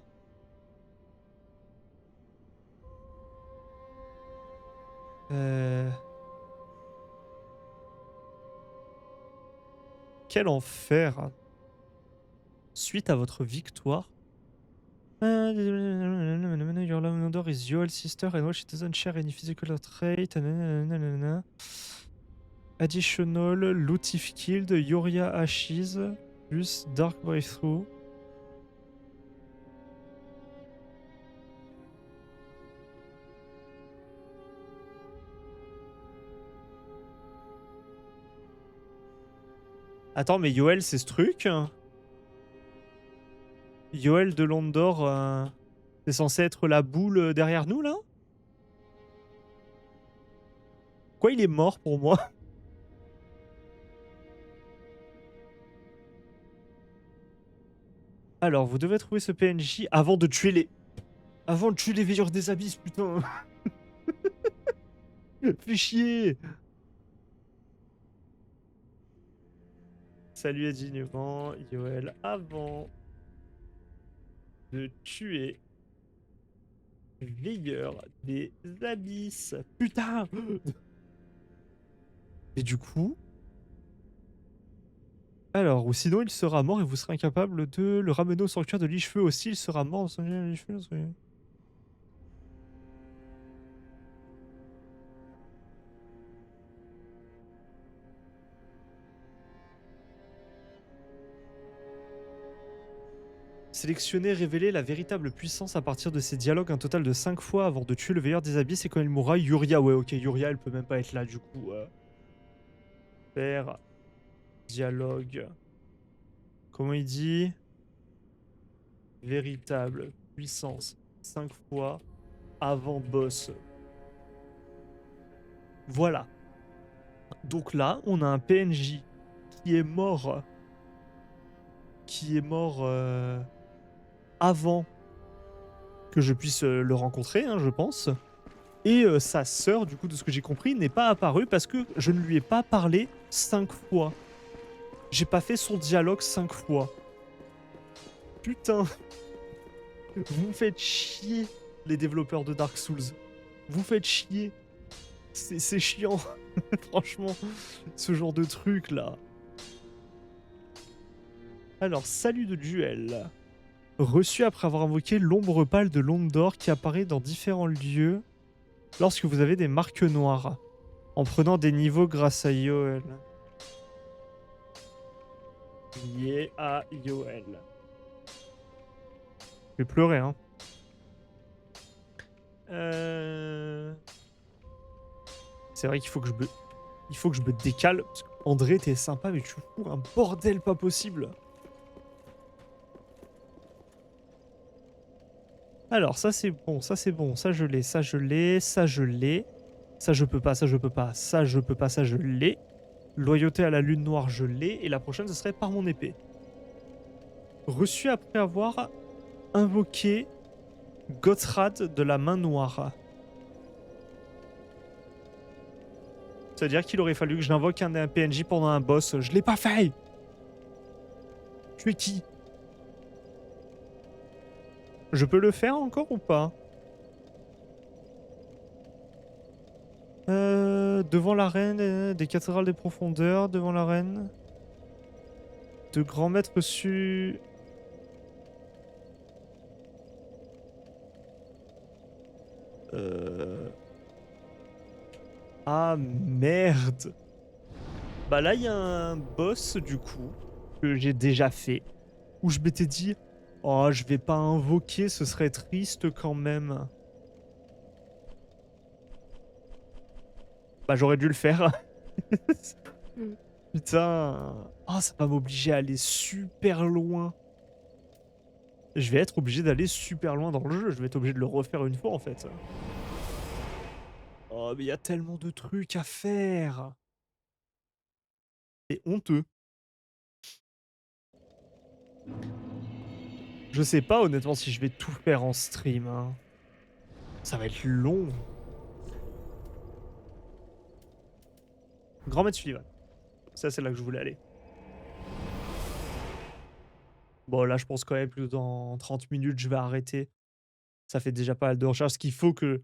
Quel enfer. Suite à votre victoire. Your Londor is your sister and she doesn't share any physical trait. Additional, loot if killed, Yoria Ashes, plus Dark Breakthrough. Attends, mais Yoel, c'est ce truc? Yoel de Londor, c'est censé être la boule derrière nous, là? Quoi, il est mort pour moi? Alors, vous devez trouver ce PNJ avant de tuer les... Avant de tuer les veilleurs des abysses, putain. Fais chier. Salut indignement, Yoel, avant de tuer veilleur des abysses. Putain. Et du coup... Alors, ou sinon il sera mort et vous serez incapable de le ramener au sanctuaire de l'Icheveux aussi, il sera mort au sanctuaire de l'Icheveux. Sélectionner, révéler la véritable puissance à partir de ces dialogues un total de 5 fois avant de tuer le veilleur des abysses et quand il mourra. Yuria, ouais, ok, Yuria, elle peut même pas être là du coup. Faire dialogue. Comment il dit? Véritable puissance 5 fois avant boss. Voilà. Donc là, on a un PNJ qui est mort. Qui est mort avant que je puisse le rencontrer, hein, je pense. Et sa sœur, du coup, de ce que j'ai compris, n'est pas apparue parce que je ne lui ai pas parlé 5 fois. J'ai pas fait son dialogue 5 fois. Putain. Vous me faites chier, les développeurs de Dark Souls. Vous faites chier. C'est chiant. Franchement, ce genre de truc là. Alors, salut de duel. Reçu après avoir invoqué l'ombre pâle de Londor qui apparaît dans différents lieux lorsque vous avez des marques noires. En prenant des niveaux grâce à Yoel. Lié à Yoel. Je vais pleurer, hein. C'est vrai qu'il faut que je me décale. Parce qu'André, t'es sympa, mais tu fous un bordel pas possible. Alors, ça c'est bon, ça c'est bon. Ça je l'ai, ça je l'ai, ça je l'ai. Ça je peux pas, ça je peux pas, ça je peux pas, ça je l'ai. Loyauté à la lune noire, je l'ai. Et la prochaine, ce serait par mon épée. Reçu après avoir invoqué Gothrad de la main noire. C'est-à-dire qu'il aurait fallu que j'invoque un PNJ pendant un boss. Je l'ai pas fait. Tu es qui? Je peux le faire encore ou pas? Devant la reine des cathédrales des profondeurs, devant la reine de grand maître su... Ah merde. Bah là il y a un boss du coup que j'ai déjà fait où je m'étais dit oh je vais pas invoquer, ce serait triste quand même. Bah j'aurais dû le faire. Putain. Oh ça va m'obliger à aller super loin. Je vais être obligé d'aller super loin dans le jeu, je vais être obligé de le refaire une fois en fait. Oh mais il y a tellement de trucs à faire. C'est honteux. Je sais pas honnêtement si je vais tout faire en stream. Hein. Ça va être long. Grand maître Sullivan. Ça c'est là que je voulais aller. Bon là je pense quand même que dans 30 minutes je vais arrêter. Ça fait déjà pas mal de recherche. Ce qu'il faut que...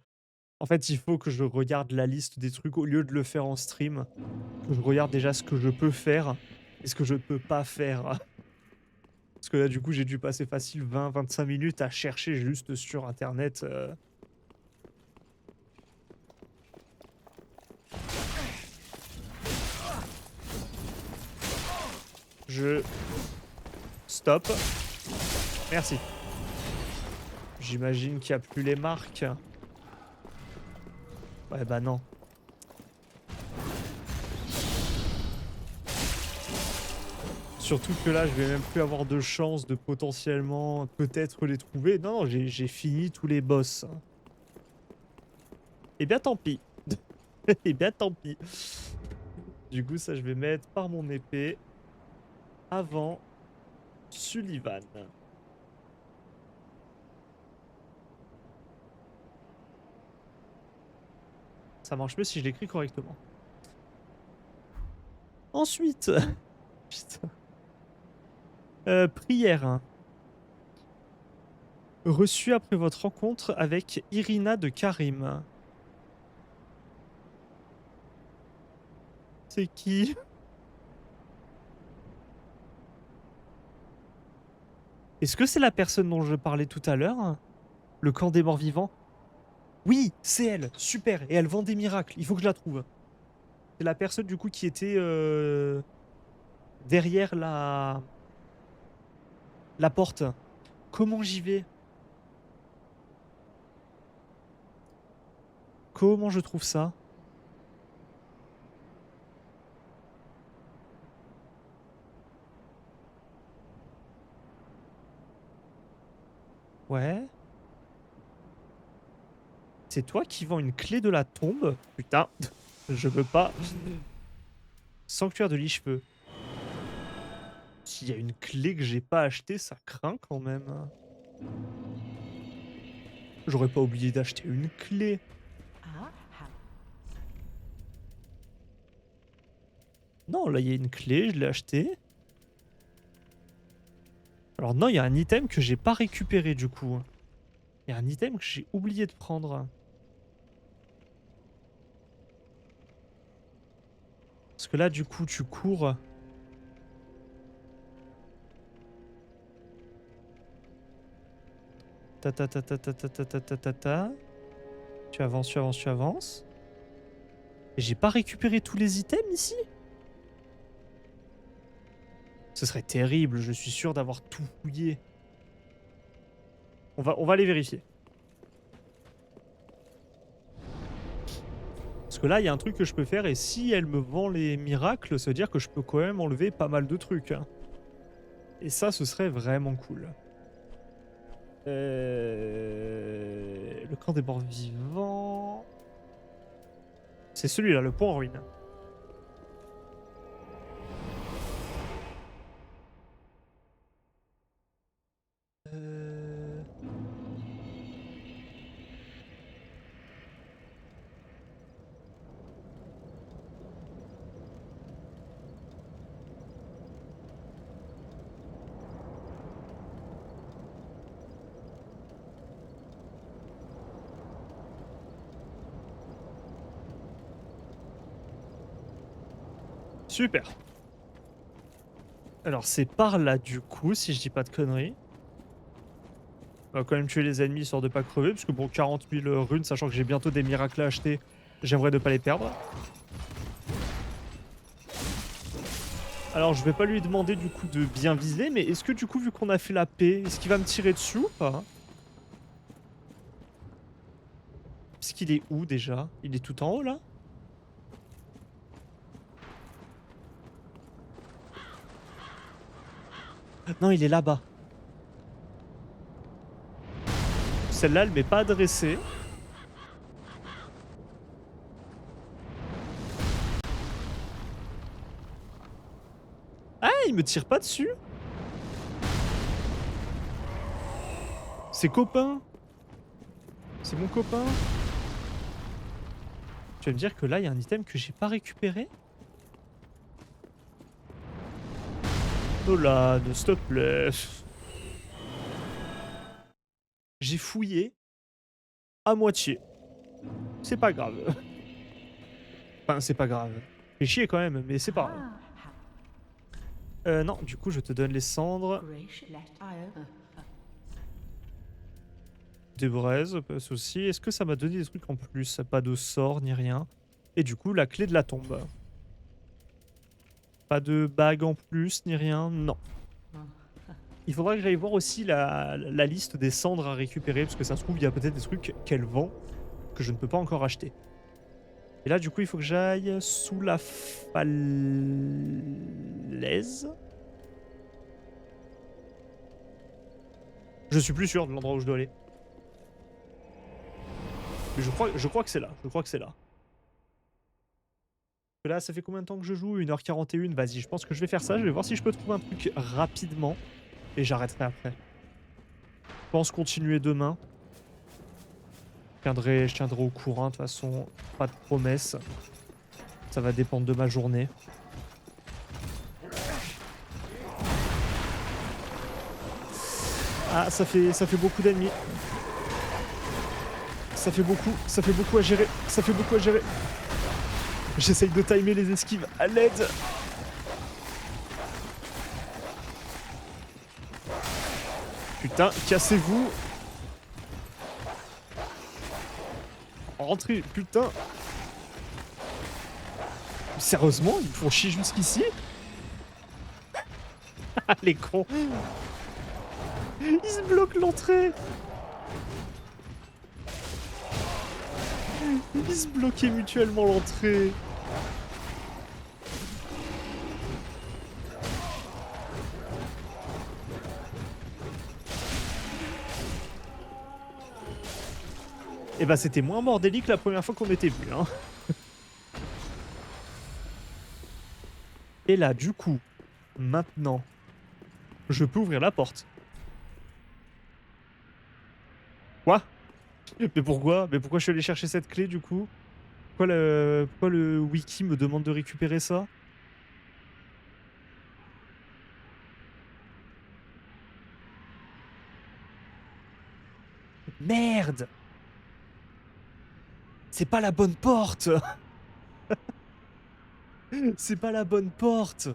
En fait il faut que je regarde la liste des trucs au lieu de le faire en stream. Que je regarde déjà ce que je peux faire et ce que je peux pas faire. Parce que là du coup j'ai dû passer facile 20-25 minutes à chercher juste sur internet. Je... Stop. Merci. J'imagine qu'il n'y a plus les marques. Ouais bah non. Surtout que là je vais même plus avoir de chance de potentiellement peut-être les trouver. Non, j'ai fini tous les boss. Eh bien tant pis. Eh bien tant pis. Du coup ça je vais mettre par mon épée avant Sullivan. Ça marche mieux si je l'écris correctement. Ensuite, putain. Prière. Reçu après votre rencontre avec Irina de Karim. C'est qui? Est-ce que c'est la personne dont je parlais tout à l'heure? Le camp des morts vivants? Oui, c'est elle. Super. Et elle vend des miracles. Il faut que je la trouve. C'est la personne du coup qui était derrière la porte. Comment j'y vais? Comment je trouve ça? Ouais. C'est toi qui vends une clé de la tombe? Putain, je veux pas. Sanctuaire de lich-feu. S'il y a une clé que j'ai pas achetée, ça craint quand même. J'aurais pas oublié d'acheter une clé. Non, là, il y a une clé, je l'ai achetée. Alors non, il y a un item que j'ai pas récupéré du coup. Il y a un item que j'ai oublié de prendre. Parce que là, du coup, tu cours. Ta ta ta ta ta ta ta ta ta ta ta. Tu avances, tu avances, tu avances. Et j'ai pas récupéré tous les items ici? Ce serait terrible, je suis sûr d'avoir tout fouillé. On va aller vérifier. Parce que là, il y a un truc que je peux faire, et si elle me vend les miracles, ça veut dire que je peux quand même enlever pas mal de trucs. Hein. Et ça, ce serait vraiment cool. Le camp des morts vivants... C'est celui-là, le pont en ruine. Super. Alors c'est par là du coup, si je dis pas de conneries. On va quand même tuer les ennemis histoire de pas crever, parce que bon, 40 000 runes, sachant que j'ai bientôt des miracles à acheter, j'aimerais ne pas les perdre. Alors je vais pas lui demander du coup de bien viser, mais est-ce que du coup, vu qu'on a fait la paix, est-ce qu'il va me tirer dessus ou pas? Parce qu'il est où déjà? Il est tout en haut là? Non, il est là-bas. Celle-là, elle m'est pas adressée. Ah, il me tire pas dessus. C'est copain. C'est mon copain. Tu vas me dire que là, il y a un item que j'ai pas récupéré? Nolan, s'il te plaît. J'ai fouillé à moitié. C'est pas grave. Enfin, c'est pas grave. Fait chier quand même, mais c'est pas grave. Non, du coup, je te donne les cendres. Des braises, pas de soucis. Est-ce que ça m'a donné des trucs en plus? Pas de sort ni rien. Et du coup, la clé de la tombe. Pas de bague en plus ni rien, non. Il faudra que j'aille voir aussi la liste des cendres à récupérer, parce que ça se trouve, il y a peut-être des trucs qu'elle vend que je ne peux pas encore acheter. Et là, du coup, il faut que j'aille sous la falaise. Je suis plus sûr de l'endroit où je dois aller. Mais je crois que c'est là. Je crois que c'est là. Là, ça fait combien de temps que je joue? 1h41. Vas-y, je pense que je vais faire ça. Je vais voir si je peux trouver un truc rapidement. Et j'arrêterai après. Je pense continuer demain. Je tiendrai au courant. De toute façon, pas de promesse. Ça va dépendre de ma journée. Ah, ça fait beaucoup d'ennemis. Ça fait beaucoup à gérer. Ça fait beaucoup à gérer. J'essaye de timer les esquives. À l'aide. Putain, cassez-vous. Rentrez, putain. Sérieusement, ils me font chier jusqu'ici. Les cons. Ils se bloquent l'entrée. Ils se bloquaient mutuellement l'entrée. Et bah c'était moins bordélique la première fois qu'on était venu, hein. Et là, du coup, maintenant, je peux ouvrir la porte. Quoi? Mais pourquoi? Mais pourquoi je suis allé chercher cette clé du coup? Pourquoi le wiki me demande de récupérer ça? Merde! C'est pas la bonne porte! C'est pas la bonne porte!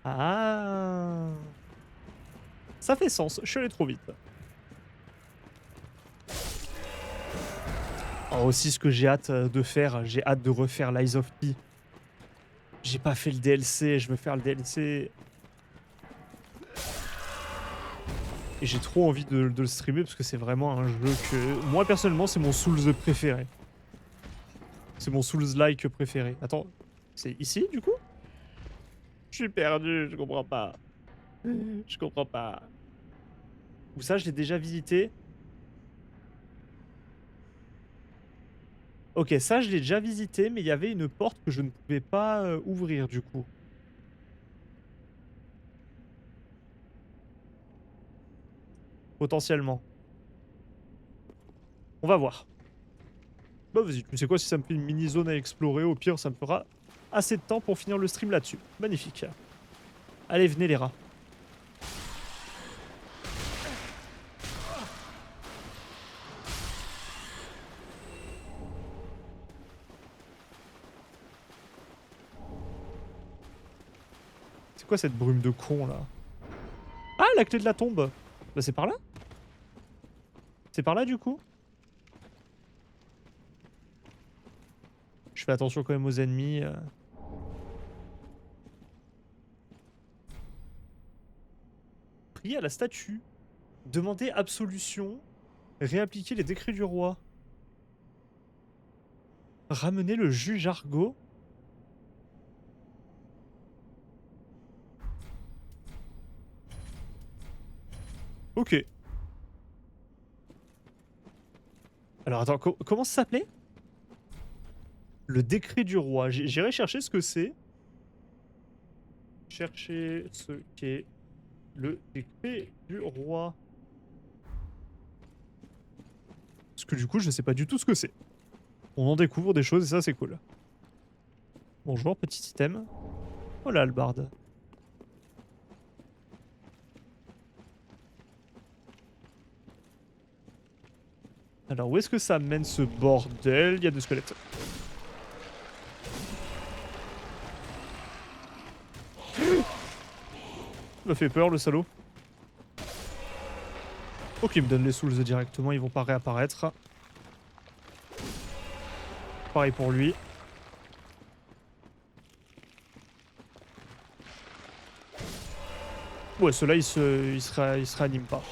Ah! Ça fait sens, je suis allé trop vite. Oh, aussi ce que j'ai hâte de faire, j'ai hâte de refaire Lies of P. J'ai pas fait le DLC, je veux faire le DLC. Et j'ai trop envie de le streamer parce que c'est vraiment un jeu que... Moi personnellement c'est mon Souls préféré. C'est mon Souls-like préféré. Attends, c'est ici du coup? Je suis perdu, je comprends pas. Je comprends pas. Ou ça je l'ai déjà visité. Ok, ça je l'ai déjà visité, mais il y avait une porte que je ne pouvais pas ouvrir du coup. Potentiellement. On va voir. Bah vas-y, tu sais quoi, si ça me fait une mini-zone à explorer, au pire ça me fera assez de temps pour finir le stream là-dessus. Magnifique. Allez, venez les rats. C'est quoi cette brume de con là? Ah, la clé de la tombe! Bah c'est par là? C'est par là du coup? Je fais attention quand même aux ennemis. Prier à la statue. Demander absolution. Réappliquer les décrets du roi. Ramener le juge Argo. Ok. Alors attends, comment ça s'appelait? Le décret du roi. J'irai chercher ce que c'est. Chercher ce qu'est le décret du roi. Parce que du coup, je sais pas du tout ce que c'est. On en découvre des choses et ça, c'est cool. Bonjour, petit item. Oh là, hallebarde. Alors, où est-ce que ça mène ce bordel? Il y a des squelettes. Il m'a fait peur, le salaud. Ok, il me donne les souls directement, ils vont pas réapparaître. Pareil pour lui. Ouais, ceux-là, ils se réaniment pas.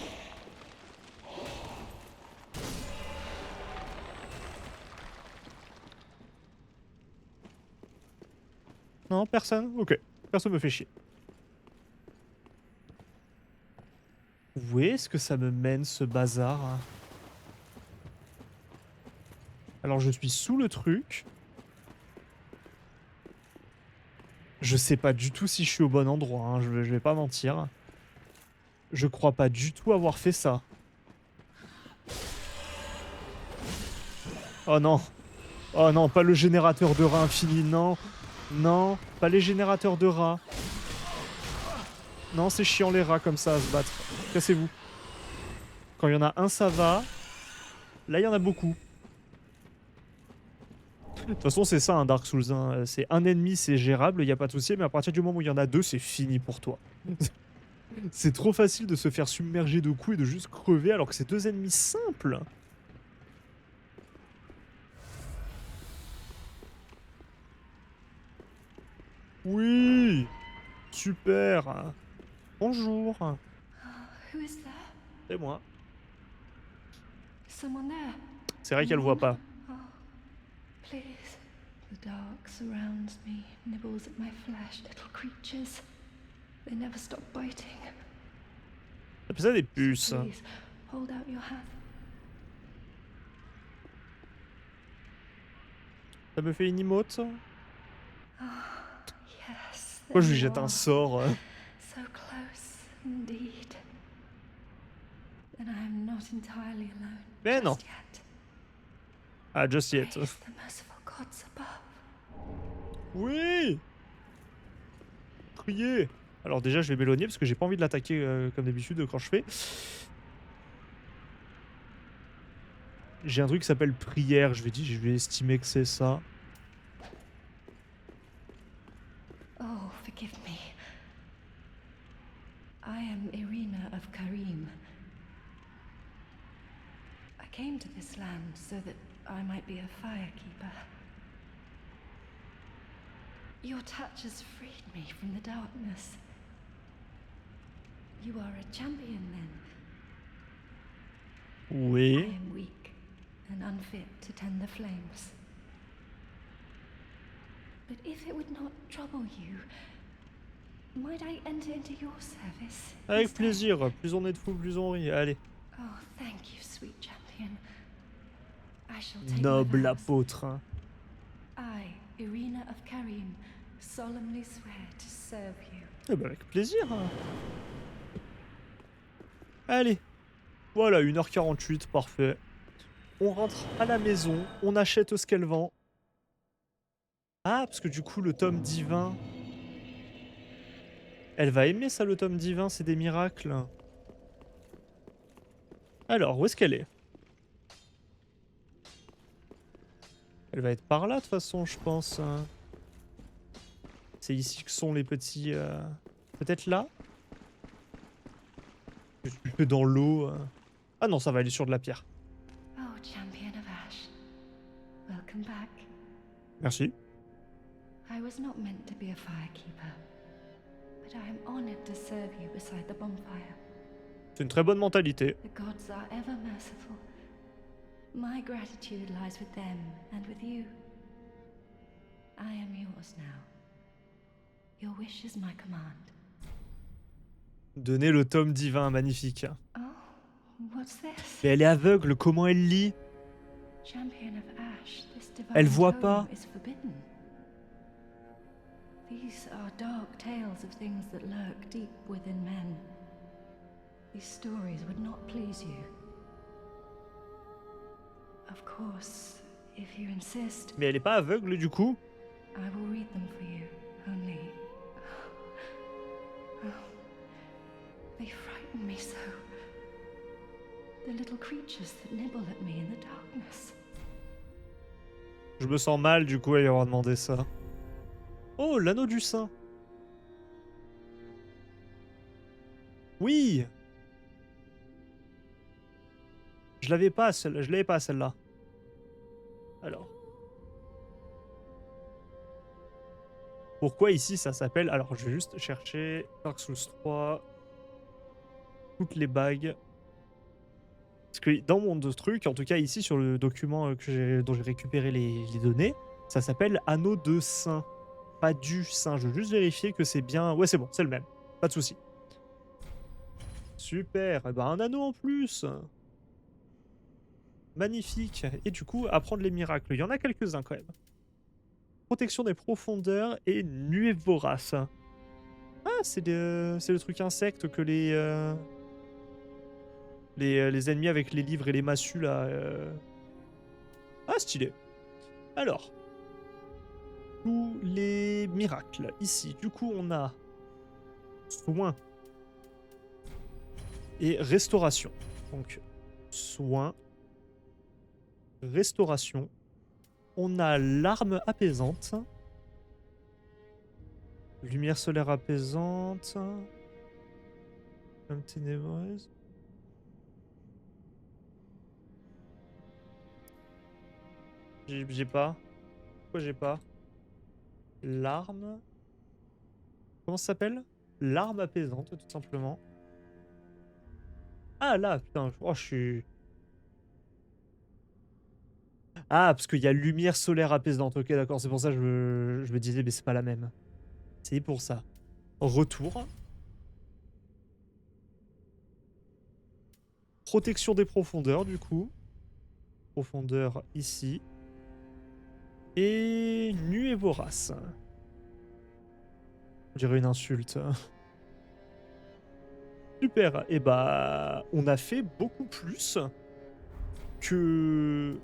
Non, personne? Ok. Personne me fait chier. Où est-ce que ça me mène, ce bazar? Alors, je suis sous le truc. Je sais pas du tout si je suis au bon endroit, hein, je vais pas mentir. Je crois pas du tout avoir fait ça. Oh non. Oh non, pas le générateur de rats infini, non. Non, pas les générateurs de rats. Non, c'est chiant les rats comme ça à se battre. Cassez-vous. Quand il y en a un, ça va. Là, il y en a beaucoup. De toute façon, c'est ça un Dark Souls. Hein. C'est un ennemi, c'est gérable, il n'y a pas de souci, mais à partir du moment où il y en a deux, c'est fini pour toi. C'est trop facile de se faire submerger de coups et de juste crever alors que c'est deux ennemis simples. Oui, super. Bonjour. Who is there? C'est moi. Someone there? C'est vrai qu'elle voit pas. Oh, please. The dark surrounds me, nibbles at my flesh, little creatures. They never stop biting. C'est ça des puces. Please, hold out your hand. Ça me fait une emote. Yes. Pourquoi je there lui you jette un are. sort So close, indeed. Then I am not entirely alone. Mais non. Just yet. Ah, just yet. Praise the merciful gods above. Oui. Priez. Alors déjà, je vais m'éloigner parce que j'ai pas envie de l'attaquer comme d'habitude quand je fais. J'ai un truc qui s'appelle prière. Je vais estimer que c'est ça. Oh, forgive me. I am Irina of Karim. I came to this land so that I might be a firekeeper. Your touch has freed me from the darkness. You are a champion, then. I Oui. am weak and unfit to tend the flames. But if it would not trouble you, might I enter into your service? Avec instead? plaisir. Plus on est de fous, plus on rit. Allez. Oh, thank you, sweet champion. I shall take Noble my vows. apôtre. Hein. I, Irina of Karim, solemnly swear to serve you. Eh ben, avec plaisir. Hein. Allez. Voilà, 1h48, parfait. On rentre à la maison, on achète ce qu'elle vend. Ah, parce que du coup, le tome divin... Elle va aimer ça, le tome divin, c'est des miracles. Alors, où est-ce qu'elle est? Elle va être par là, de toute façon, je pense. Hein. C'est ici que sont les petits... Peut-être là? Je suis que dans l'eau. Ah non, ça va aller sur de la pierre. Oh, champion of Ash. Welcome back. Merci. I was not meant to be a firekeeper, but I am honored to serve you beside the bonfire. C'est une très bonne mentalité. The gods are ever merciful. My gratitude lies with them and with you. I am yours now. Your wish is my command. Donner le tome divin, magnifique. Oh, what's this? Mais elle est aveugle, comment elle lit? Champion of Ash, this divine Elle voit tome pas. is forbidden. These are dark tales of things that lurk deep within men. These stories would not please you. Of course, if you insist, Mais elle est pas aveugle du coup? I will read them for you. Only... Oh, they frighten me so. The little creatures that nibble at me in the darkness. Je me sens mal du coup à y avoir demandé ça. Oh, l'anneau du saint. Oui. Je l'avais pas celle-là, je l'avais pas celle-là. Alors. Pourquoi ici ça s'appelle... Alors je vais juste chercher Dark Souls 3. Toutes les bagues. Parce que dans mon truc, en tout cas ici sur le document dont j'ai récupéré les données, ça s'appelle Anneau de Saint. Pas du Saint. Je veux juste vérifier que c'est bien... Ouais c'est bon, c'est le même. Pas de souci. Super. Eh ben, un anneau en plus. Magnifique. Et du coup, apprendre les miracles. Il y en a quelques-uns quand même. Protection des profondeurs et nuée vorace. Ah, c'est le truc insecte que les ennemis avec les livres et les massues là. Ah, stylé. Alors. Tous les miracles. Ici, du coup, on a soin et restauration. Donc, soin, restauration. On a l'arme apaisante. Lumière solaire apaisante. Flamme ténébreuse. J'ai pas. Pourquoi j'ai pas? L'arme. Comment ça s'appelle? l'arme apaisante, tout simplement. Ah là, putain, oh, je suis... Ah, parce qu'il y a lumière solaire apaisante. Ok, d'accord, c'est pour ça que je me disais, mais c'est pas la même. C'est pour ça. Retour. Protection des profondeurs, du coup. Profondeur ici. Et nuée vorace. On dirait une insulte. Super. Et bah, on a fait beaucoup plus que...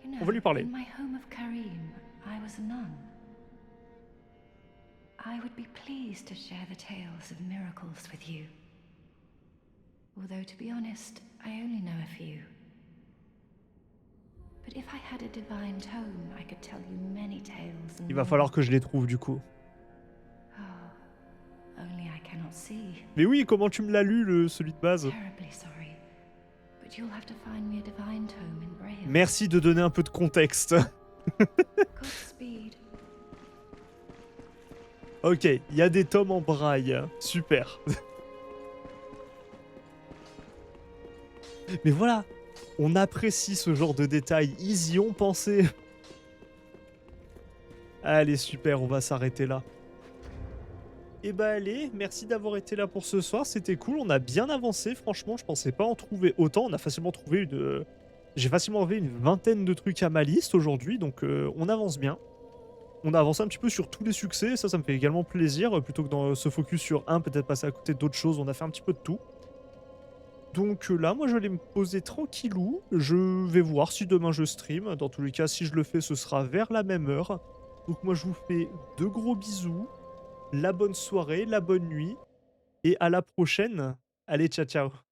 You know, On va lui parler. in my home of Karim, I was a nun. I would be pleased to share the tales of miracles with you. Although, to be honest, I only know a few. But if I had a divine tome, I could tell you many tales and Il va more. falloir que je les trouve, du coup. Oh, only I cannot see. Mais oui, comment tu me l'as lu, celui de base? Terribly sorry. But you'll have to find me a divine tome in Braille. Merci de donner un peu de contexte. Godspeed. Ok, il y a des tomes en braille. Super. Mais voilà, on apprécie ce genre de détails. Ils y ont pensé. Allez, super, on va s'arrêter là. Et bah allez, merci d'avoir été là pour ce soir, c'était cool, on a bien avancé, franchement, je pensais pas en trouver autant, on a facilement trouvé une... J'ai facilement enlevé une vingtaine de trucs à ma liste aujourd'hui, donc on avance bien. On a avancé un petit peu sur tous les succès, ça me fait également plaisir, plutôt que de se focus sur un, peut-être passer à côté d'autres choses, on a fait un petit peu de tout. Donc là, moi je vais aller me poser tranquillou, je vais voir si demain je stream, dans tous les cas, si je le fais, ce sera vers la même heure. Donc moi je vous fais de gros bisous, la bonne soirée, la bonne nuit, et à la prochaine. Allez, ciao ciao.